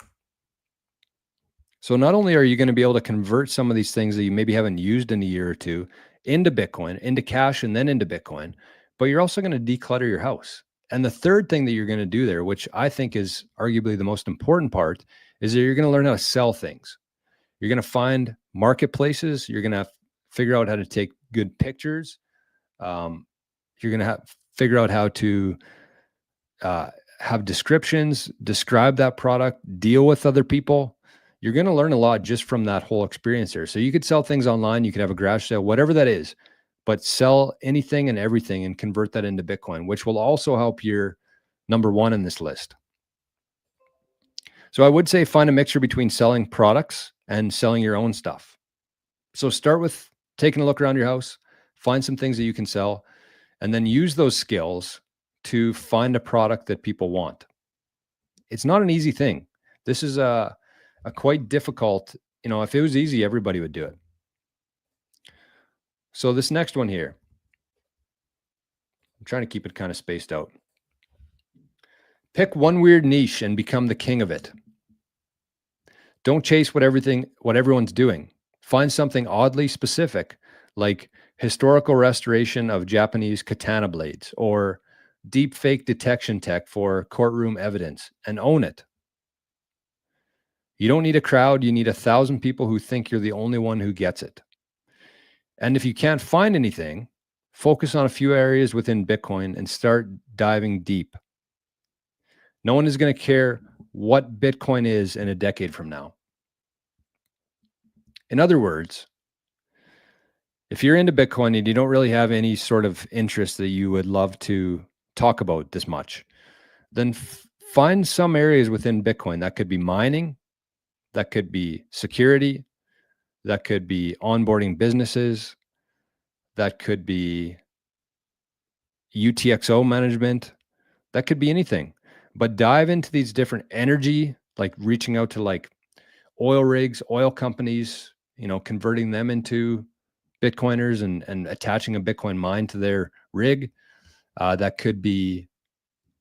So not only are you going to be able to convert some of these things that you maybe haven't used in a year or two into Bitcoin, into cash, and then into Bitcoin, but you're also going to declutter your house. And the third thing that you're going to do there, which I think is arguably the most important part, is that you're going to learn how to sell things. You're going to find marketplaces. You're going to figure out how to take good pictures. You're going to figure out how to have descriptions, describe that product, deal with other people. You're going to learn a lot just from that whole experience there. So you could sell things online. You could have a garage sale, whatever that is, but sell anything and everything and convert that into Bitcoin, which will also help your number one in this list. So I would say find a mixture between selling products and selling your own stuff. So start with taking a look around your house, find some things that you can sell, and then use those skills to find a product that people want. It's not an easy thing. This is a quite difficult, if it was easy, everybody would do it. So this next one here, I'm trying to keep it kind of spaced out. Pick one weird niche and become the king of it. Don't chase what everyone's doing. Find something oddly specific, like historical restoration of Japanese katana blades or deep fake detection tech for courtroom evidence, and own it. You don't need a crowd. You need 1,000 people who think you're the only one who gets it. And if you can't find anything, focus on a few areas within Bitcoin and start diving deep. No one is going to care what Bitcoin is in a decade from now. In other words, if you're into Bitcoin and you don't really have any sort of interest that you would love to talk about this much, then find some areas within Bitcoin. That could be mining, that could be security, that could be onboarding businesses, that could be UTXO management, that could be anything. But dive into these different energy, like reaching out to like oil rigs, oil companies, converting them into Bitcoiners and attaching a Bitcoin mine to their rig. That could be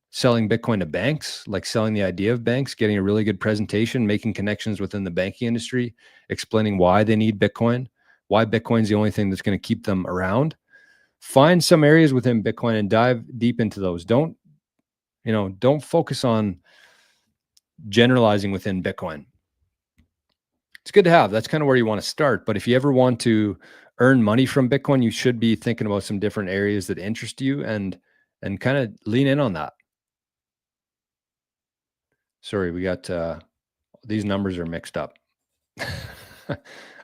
selling Bitcoin to banks, like selling the idea of banks, getting a really good presentation, making connections within the banking industry, explaining why they need Bitcoin, why Bitcoin's the only thing that's going to keep them around. Find some areas within Bitcoin and dive deep into those. Don't focus on generalizing within Bitcoin. It's good to have. That's kind of where you want to start. But if you ever want to earn money from Bitcoin, you should be thinking about some different areas that interest you and kind of lean in on that. Sorry, we got these numbers are mixed up.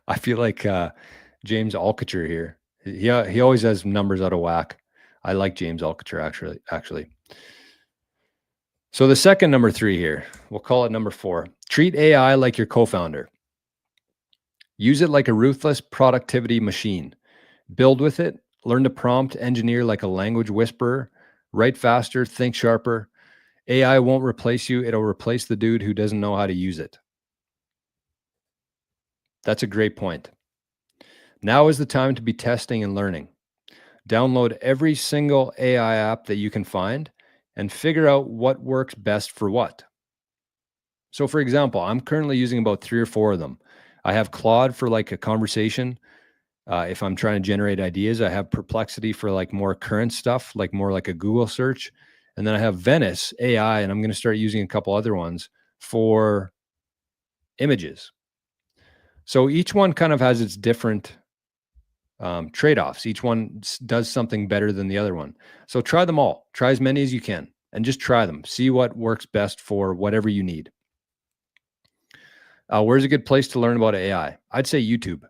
I feel like James Alcantara here. He always has numbers out of whack. I like James Alcantara actually. So the second number 3 here, we'll call it number 4. Treat AI like your co-founder. Use it like a ruthless productivity machine. Build with it. Learn to prompt engineer like a language whisperer. Write faster, think sharper. AI won't replace you. It'll replace the dude who doesn't know how to use it. That's a great point. Now is the time to be testing and learning. Download every single AI app that you can find and figure out what works best for what. So for example, I'm currently using about 3 or 4 of them. I have Claude for like a conversation. If I'm trying to generate ideas, I have Perplexity for like more current stuff, like more like a Google search. And then I have Venice AI, and I'm going to start using a couple other ones for images. So each one kind of has its different trade-offs. Each one does something better than the other one. So try them all. Try as many as you can and just try them. See what works best for whatever you need. Where's a good place to learn about AI? I'd say YouTube.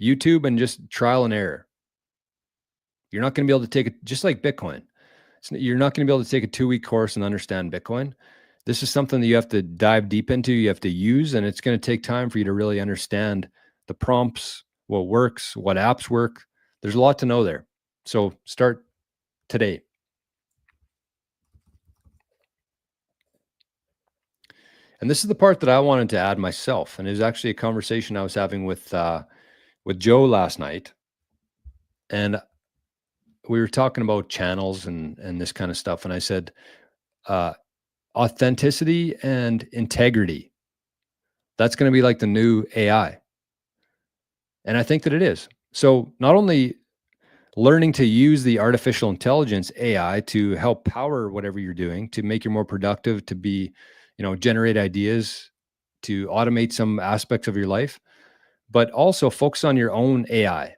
YouTube and just trial and error. You're not going to be able to take it, just like Bitcoin. You're not going to be able to take a 2-week course and understand Bitcoin. This is something that you have to dive deep into, you have to use, and it's going to take time for you to really understand the prompts, what works, what apps work. There's a lot to know there. So start today. And this is the part that I wanted to add myself. And it was actually a conversation I was having with Joe last night. And we were talking about channels and this kind of stuff. And I said, authenticity and integrity. That's going to be like the new AI. And I think that it is. So not only learning to use the artificial intelligence AI to help power whatever you're doing, to make you more productive, to be, generate ideas, to automate some aspects of your life, but also focus on your own AI.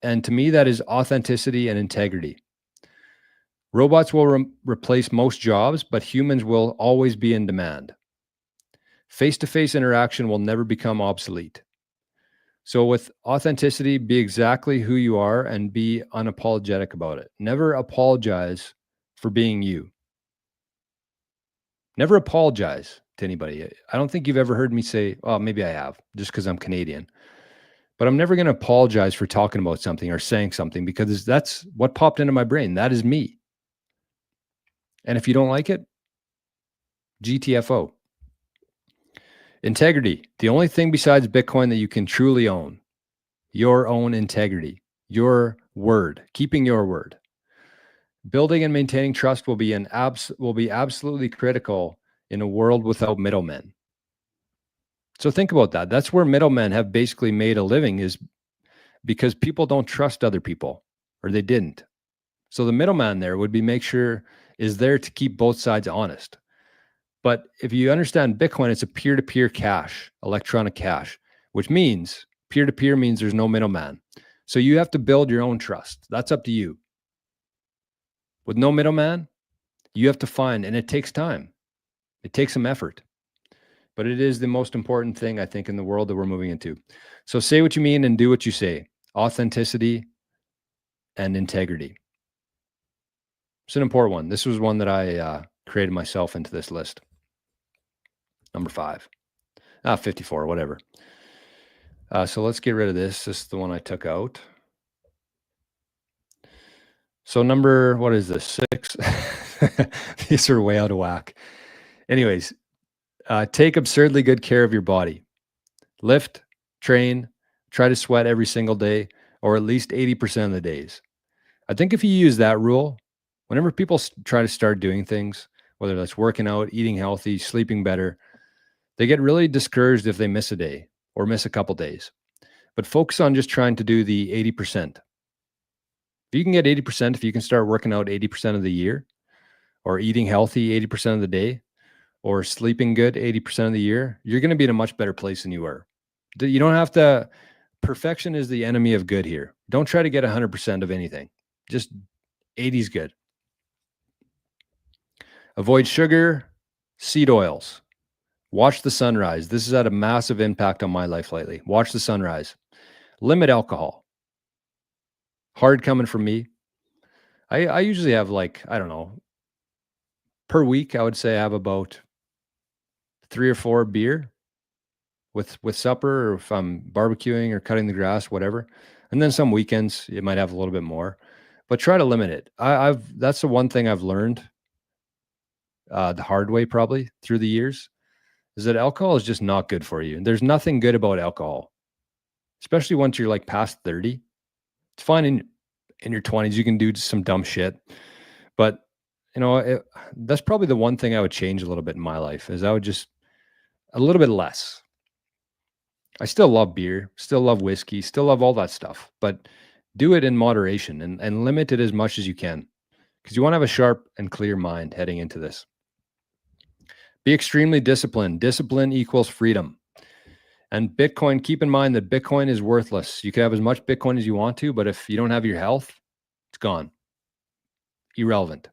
And to me, that is authenticity and integrity. Robots will replace most jobs, but humans will always be in demand. Face-to-face interaction will never become obsolete. So with authenticity, be exactly who you are and be unapologetic about it. Never apologize for being you. Never apologize to anybody. I don't think you've ever heard me say, oh, maybe I have, just because I'm Canadian. But I'm never going to apologize for talking about something or saying something because that's what popped into my brain. That is me. And if you don't like it, GTFO. Integrity. The only thing besides Bitcoin that you can truly own. Your own integrity. Your word. Keeping your word. Building and maintaining trust will be absolutely critical in a world without middlemen. So think about that. That's where middlemen have basically made a living, is because people don't trust other people, or they didn't. So the middleman there would be is there to keep both sides honest. But if you understand Bitcoin, it's a peer-to-peer cash, electronic cash, which means peer-to-peer means there's no middleman. So you have to build your own trust. That's up to you. With no middleman, you have to find, and it takes time. It takes some effort. But it is the most important thing, I think, in the world that we're moving into. So say what you mean and do what you say. Authenticity and integrity. It's an important one. This was one that I created myself into this list. Number 5. 54, whatever. So let's get rid of this. This is the one I took out. So what is this? 6. These are way out of whack. Anyways, take absurdly good care of your body. Lift, train, try to sweat every single day, or at least 80% of the days. I think if you use that rule, whenever people try to start doing things, whether that's working out, eating healthy, sleeping better, they get really discouraged if they miss a day or miss a couple days. But focus on just trying to do the 80%. If you can get 80%, if you can start working out 80% of the year, or eating healthy 80% of the day, or sleeping good 80% of the year, you're going to be in a much better place than you were. You don't have to. Perfection is the enemy of good here. Don't try to get 100% of anything. Just 80 is good. Avoid sugar, seed oils. Watch the sunrise. This has had a massive impact on my life lately. Watch the sunrise. Limit alcohol. Hard coming from me. I usually have per week, I would say I have about 3 or 4 beer with supper, or if I'm barbecuing or cutting the grass, whatever. And then some weekends, it might have a little bit more, but try to limit it. That's the one thing I've learned the hard way, probably through the years, is that alcohol is just not good for you. And there's nothing good about alcohol, especially once you're past 30. It's fine in your 20s. You can do some dumb shit, but that's probably the one thing I would change a little bit in my life, is I would just a little bit less. I still love beer, still love whiskey, still love all that stuff, but do it in moderation and limit it as much as you can, because you want to have a sharp and clear mind heading into this. Be extremely disciplined. Discipline equals freedom. And Bitcoin, keep in mind that Bitcoin is worthless. You can have as much Bitcoin as you want to, but if you don't have your health, it's gone. Irrelevant.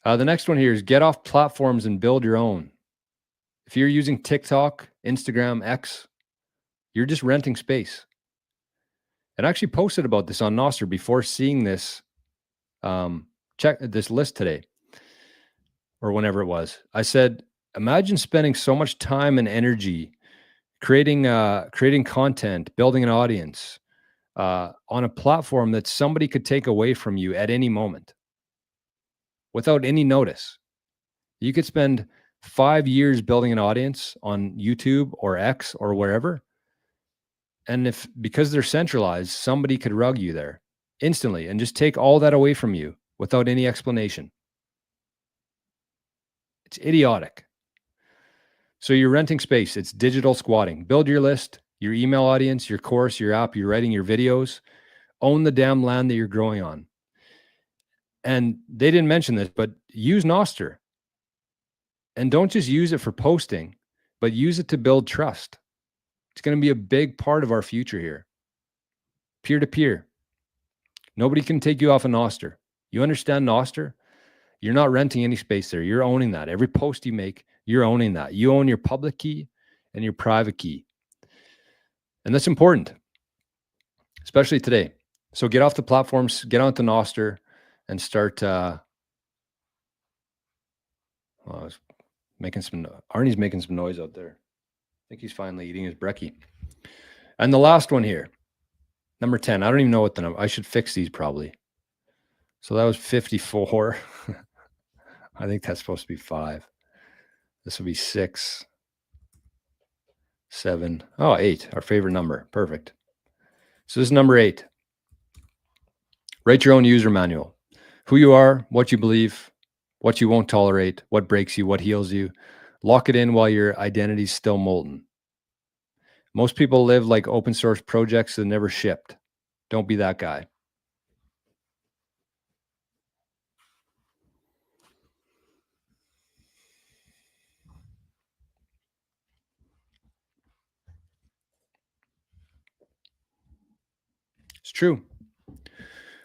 The next one here is get off platforms and build your own. If you're using TikTok, Instagram, X, you're just renting space. And I actually posted about this on Nostr before seeing this, check this list today, or whenever it was. I said, imagine spending so much time and energy creating content, building an audience on a platform that somebody could take away from you at any moment without any notice. You could spend 5 years building an audience on YouTube or X or wherever. And because they're centralized, somebody could rug you there instantly and just take all that away from you without any explanation. It's idiotic. So you're renting space. It's digital squatting. Build your list, your email audience, your course, your app, you're writing your videos. Own the damn land that you're growing on. And they didn't mention this, but use Nostr. And don't just use it for posting, but use it to build trust. It's going to be a big part of our future here. Peer-to-peer. Nobody can take you off of Nostr. You understand Nostr? You're not renting any space there. You're owning that. Every post you make, you're owning that. You own your public key and your private key. And that's important, especially today. So get off the platforms, get onto Nostr, and start. I was making some. Arnie's making some noise out there. I think he's finally eating his brekkie. And the last one here, number 10. I don't even know what the number. I should fix these probably. So that was 54. I think that's supposed to be 5. This will be 6, 7. Oh, 8. Our favorite number. Perfect. So this is number 8. Write your own user manual. Who you are, what you believe, what you won't tolerate, what breaks you, what heals you. Lock it in while your identity's still molten. Most people live like open source projects that never shipped. Don't be that guy. It's true.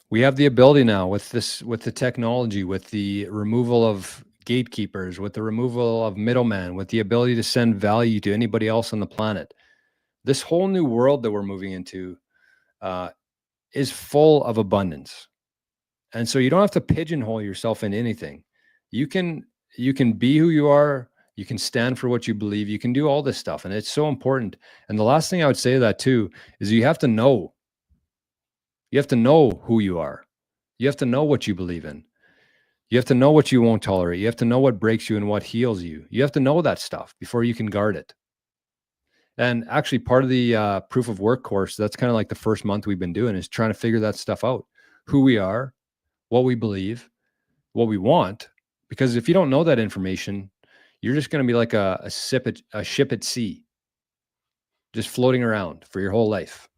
We have the ability now with the technology, with the removal of gatekeepers, with the removal of middlemen, with the ability to send value to anybody else on the planet. This whole new world that we're moving into is full of abundance. And so you don't have to pigeonhole yourself in anything. You can be who you are. You can stand for what you believe. You can do all this stuff. And it's so important. And the last thing I would say to that too is you have to know. You have to know who you are. You have to know what you believe in. You have to know what you won't tolerate. You have to know what breaks you and what heals you. You have to know that stuff before you can guard it. And actually part of the proof of work course, that's kind of like the first month we've been doing, is trying to figure that stuff out. Who we are, what we believe, what we want. Because if you don't know that information, you're just going to be like a ship at sea, just floating around for your whole life.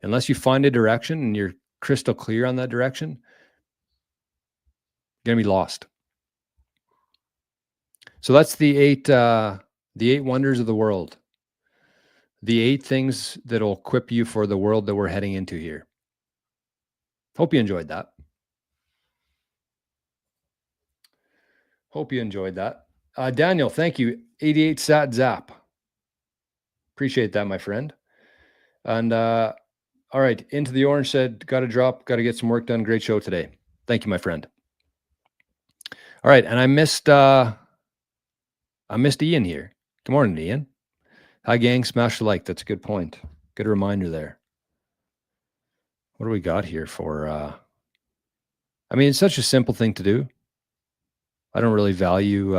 Unless you find a direction and you're crystal clear on that direction, you're going to be lost. So that's the 8 wonders of the world. The 8 things that'll equip you for the world that we're heading into here. Hope you enjoyed that. Daniel, thank you. 88 sat zap. Appreciate that, my friend. And all right, Into the Orange said, got to drop, got to get some work done. Great show today. Thank you, my friend. All right, and I missed Ian here. Good morning, Ian. Hi, gang. Smash the like. That's a good point. Good reminder there. What do we got here for? I mean, it's such a simple thing to do. I don't really value,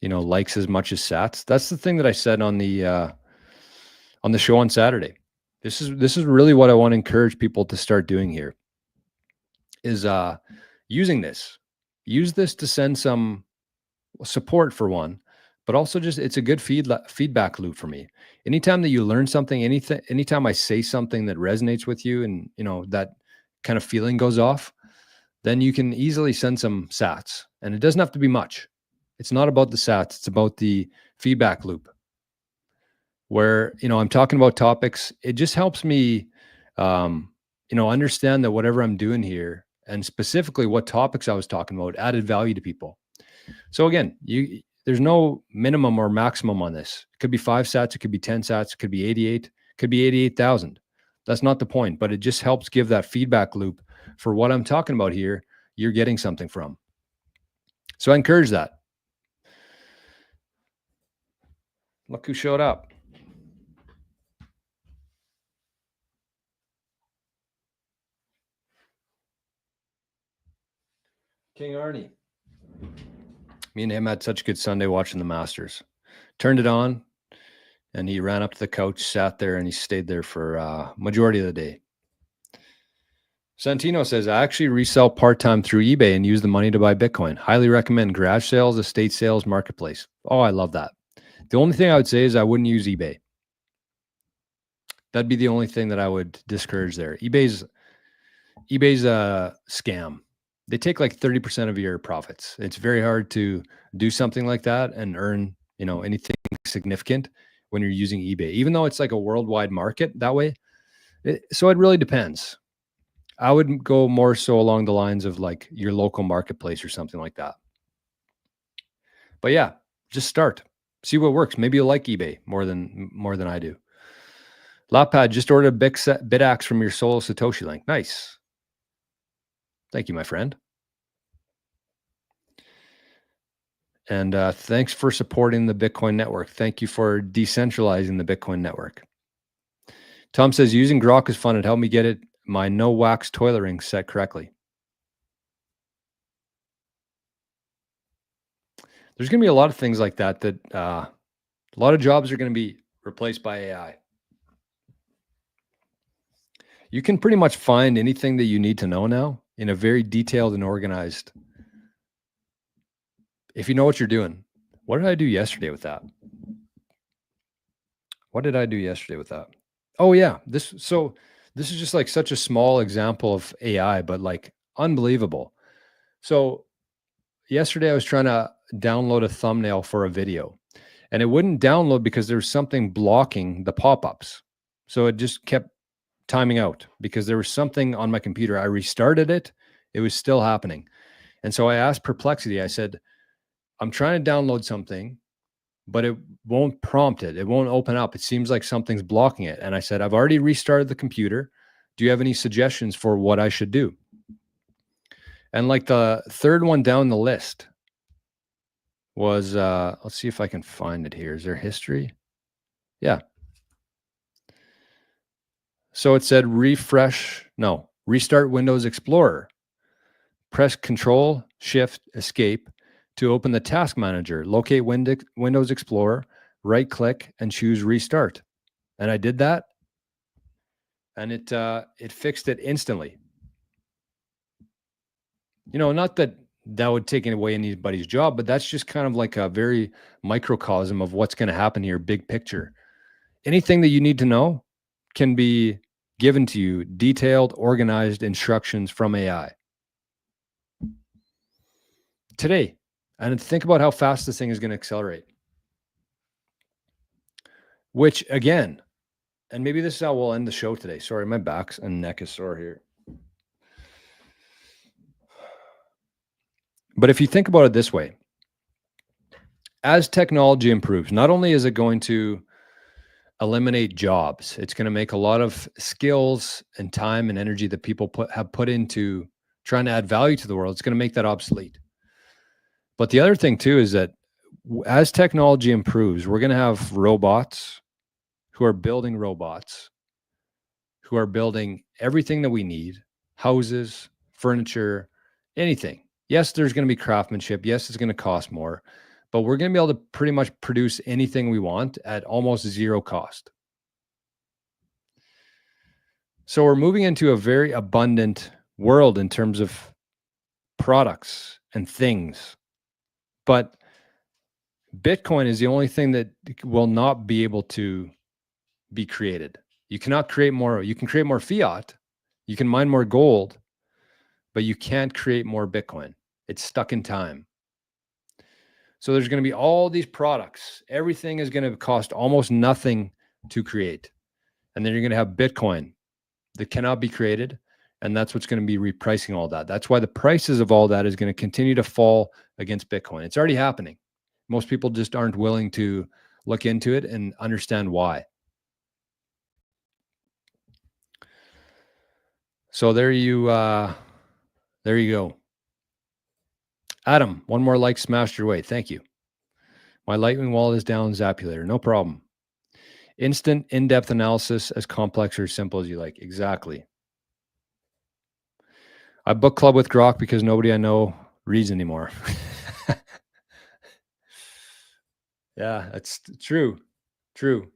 likes as much as sats. That's the thing that I said on the show on Saturday. This is really what I want to encourage people to start doing here. Is using this. Use this to send some support for one, but also just it's a good feedback loop for me. Anytime that you learn something, anytime I say something that resonates with you, and that kind of feeling goes off, then you can easily send some sats, and it doesn't have to be much. It's not about the sats; it's about the feedback loop, where I'm talking about topics. It just helps me, understand that whatever I'm doing here, and specifically what topics I was talking about, added value to people. So again, there's no minimum or maximum on this. It could be 5 sats, it could be 10 sats, it could be 88, it could be 88,000. That's not the point, but it just helps give that feedback loop for what I'm talking about here. You're getting something from. So I encourage that. Look who showed up. King Arnie. Me and him had such a good Sunday watching the Masters. Turned it on, and he ran up to the couch, sat there, and he stayed there for majority of the day. Santino says, I actually resell part-time through eBay and use the money to buy Bitcoin. Highly recommend garage sales, estate sales, marketplace. Oh, I love that. The only thing I would say is I wouldn't use eBay. That'd be the only thing that I would discourage there. eBay's a scam. They take like 30% of your profits. It's very hard to do something like that and earn, anything significant when you're using eBay, even though it's like a worldwide market that way. So it really depends. I would go more so along the lines of like your local marketplace or something like that. But yeah, just start. See what works. Maybe you'll like eBay more than I do. Lapad just ordered a bit axe from your solo Satoshi link. Nice. Thank you, my friend. And thanks for supporting the Bitcoin network. Thank you for decentralizing the Bitcoin network. Tom says, using Grok is fun. It helped me get my no wax toilet ring set correctly. There's going to be a lot of things like that a lot of jobs are going to be replaced by AI. You can pretty much find anything that you need to know now in a very detailed and organized. If you know what you're doing. What did I do yesterday with that? Oh yeah, this is just like such a small example of AI, but like unbelievable. So yesterday I was trying to download a thumbnail for a video and it wouldn't download because there was something blocking the pop-ups. So it just kept timing out because there was something on my computer. I restarted it. It was still happening. And so I asked Perplexity, I said, I'm trying to download something, but it won't prompt it. It won't open up. It seems like something's blocking it. And I said, I've already restarted the computer. Do you have any suggestions for what I should do? And like the third one down the list was, let's see if I can find it here. Is there history? Yeah. So it said restart Windows Explorer. Press Control, Shift, Escape to open the task manager. Locate Windows Explorer, right click and choose restart. And I did that and it fixed it instantly. Not that would take away anybody's job, but that's just kind of like a very microcosm of what's going to happen here, big picture. Anything that you need to know can be given to you, detailed, organized instructions from AI. Today, and think about how fast this thing is going to accelerate. Which again, and maybe this is how we'll end the show today. Sorry, my back and neck is sore here. But if you think about it this way, as technology improves, not only is it going to eliminate jobs, it's going to make a lot of skills and time and energy that people have put into trying to add value to the world. It's going to make that obsolete. But the other thing too is that as technology improves, we're going to have robots who are building robots, who are building everything that we need, houses, furniture, anything. Yes, there's going to be craftsmanship. Yes, it's going to cost more, but we're going to be able to pretty much produce anything we want at almost zero cost. So we're moving into a very abundant world in terms of products and things. But Bitcoin is the only thing that will not be able to be created. You cannot create more. You can create more fiat. You can mine more gold, but you can't create more Bitcoin. It's stuck in time. So there's going to be all these products. Everything is going to cost almost nothing to create. And then you're going to have Bitcoin that cannot be created. And that's what's going to be repricing all that. That's why the prices of all that is going to continue to fall against Bitcoin. It's already happening. Most people just aren't willing to look into it and understand why. So there you go. Adam, one more like smashed your way. Thank you. My Lightning wallet is down, Zapulator. No problem. Instant in-depth analysis, as complex or simple as you like. Exactly. I book club with Grok because nobody I know reads anymore. Yeah, that's true. True.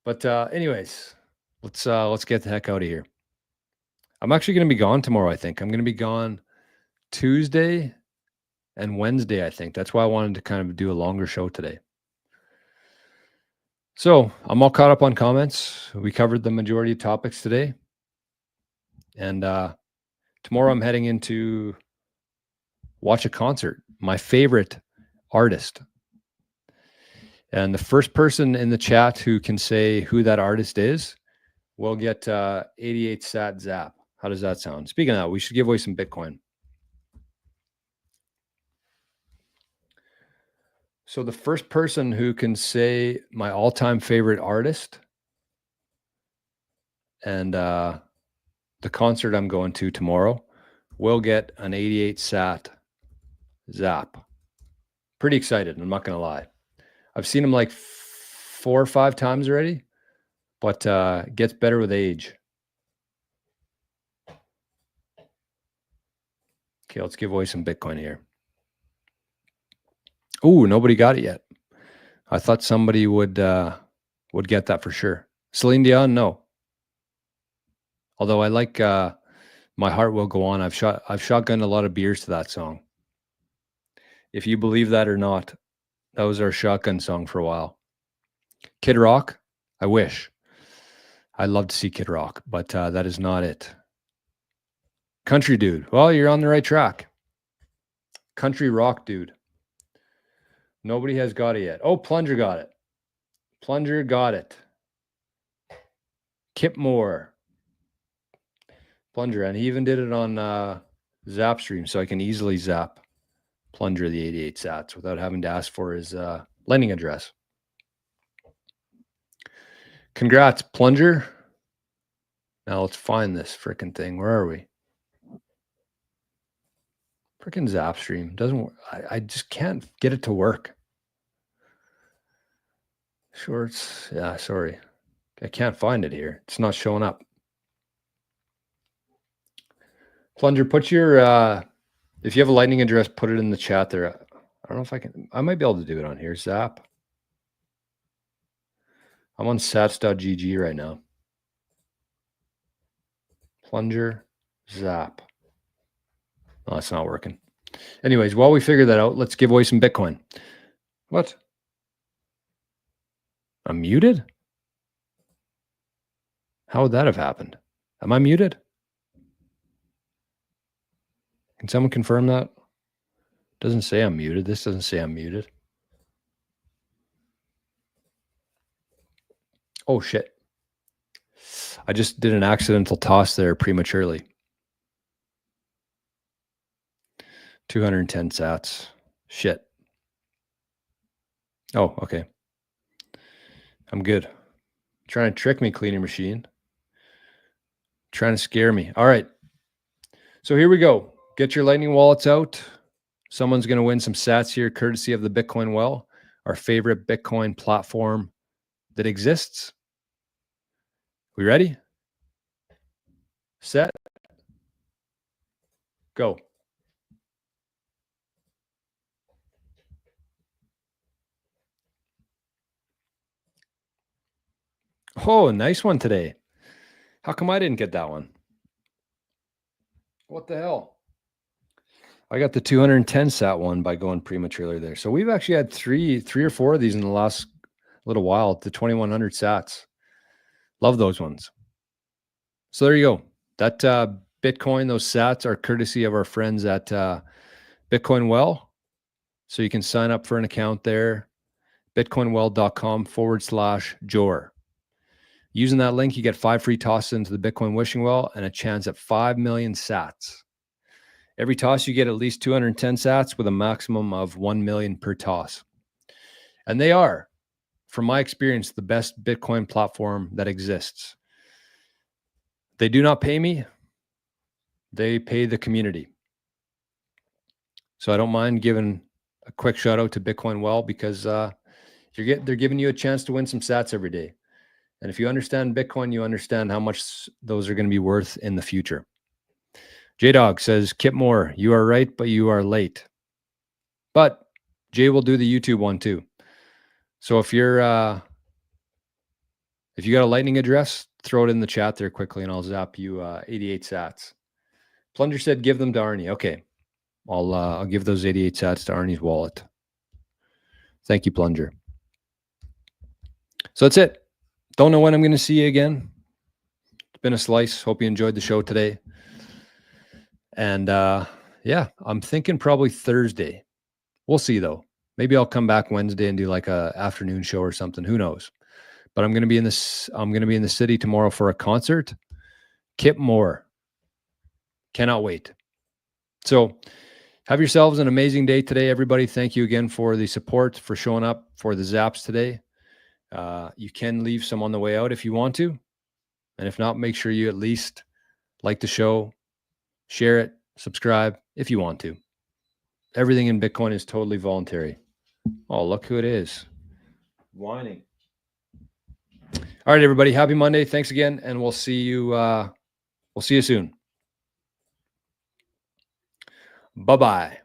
But anyways, let's get the heck out of here. I'm actually going to be gone tomorrow, I think. I'm going to be gone Tuesday and Wednesday, I think. That's why I wanted to kind of do a longer show today. So I'm all caught up on comments. We covered the majority of topics today. And tomorrow I'm heading into watch a concert, my favorite artist. And the first person in the chat who can say who that artist is will get 88 sat zap. How does that sound? Speaking of that, we should give away some Bitcoin. So the first person who can say my all-time favorite artist and the concert I'm going to tomorrow will get an 88 sat zap. Pretty excited, I'm not going to lie. I've seen him like 4 or 5 times already, but gets better with age. Okay, let's give away some Bitcoin here. Ooh, nobody got it yet. I thought somebody would get that for sure. Celine Dion, no. Although I like My Heart Will Go On. I've shotgunned a lot of beers to that song. If you believe that or not, that was our shotgun song for a while. Kid Rock, I wish. I'd love to see Kid Rock, but that is not it. Country Dude. Well, you're on the right track. Country Rock Dude. Nobody has got it yet. Oh, Plunger got it. Plunger got it. Kip Moore. Plunger. And he even did it on Zapstream, so I can easily zap Plunger the 88 sats without having to ask for his lending address. Congrats, Plunger. Now let's find this freaking thing. Where are we? Freaking Zapstream. Doesn't work. I just can't get it to work. Shorts. Yeah, sorry. I can't find it here. It's not showing up. Plunger, put your if you have a lightning address, put it in the chat there. I don't know if I can. I might be able to do it on here. Zap. I'm on sats.gg right now. Plunger, zap. Oh, it's not working. Anyways, while we figure that out, let's give away some Bitcoin. What? I'm muted? How would that have happened? Am I muted? Can someone confirm that? Doesn't say I'm muted. This doesn't say I'm muted. Oh, shit. I just did an accidental toss there prematurely. 210 sats. Shit. Oh, okay. I'm good. Trying to trick me, cleaning machine. Trying to scare me. All right. So here we go. Get your Lightning wallets out. Someone's going to win some sats here, courtesy of the Bitcoin Well, our favorite Bitcoin platform that exists. We ready? Set. Go. Oh, nice one today. How come I didn't get that one? What the hell? I got the 210 sat one by going prematurely there. So we've actually had three or four of these in the last little while, the 2100 sats. Love those ones. So there you go. That Bitcoin, those sats are courtesy of our friends at Bitcoin Well. So you can sign up for an account there, bitcoinwell.com/Jor. Using that link, you get 5 free tosses into the Bitcoin wishing well and a chance at 5 million sats. Every toss, you get at least 210 sats with a maximum of 1 million per toss. And they are, from my experience, the best Bitcoin platform that exists. They do not pay me. They pay the community. So I don't mind giving a quick shout out to Bitcoin Well because they're giving you a chance to win some sats every day. And if you understand Bitcoin, you understand how much those are going to be worth in the future. J-Dog says, Kip Moore, you are right, but you are late. But Jay will do the YouTube one too. So if you got a Lightning address, throw it in the chat there quickly, and I'll zap you 88 sats. Plunger said, give them to Arnie. Okay. I'll give those 88 sats to Arnie's wallet. Thank you, Plunger. So that's it. Don't know when I'm going to see you again. It's been a slice. Hope you enjoyed the show today. And yeah, I'm thinking probably Thursday. We'll see though. Maybe I'll come back Wednesday and do like a afternoon show or something. Who knows? But I'm going to be in this. I'm going to be in the city tomorrow for a concert. Kip Moore. Cannot wait. So have yourselves an amazing day today, everybody. Thank you again for the support, for showing up for the zaps today. You can leave some on the way out if you want to. And if not, make sure you at least like the show, share it, subscribe if you want to. Everything in Bitcoin is totally voluntary. Oh, look who it is. Whining. All right, everybody. Happy Monday. Thanks again. And we'll see you soon. Bye-bye.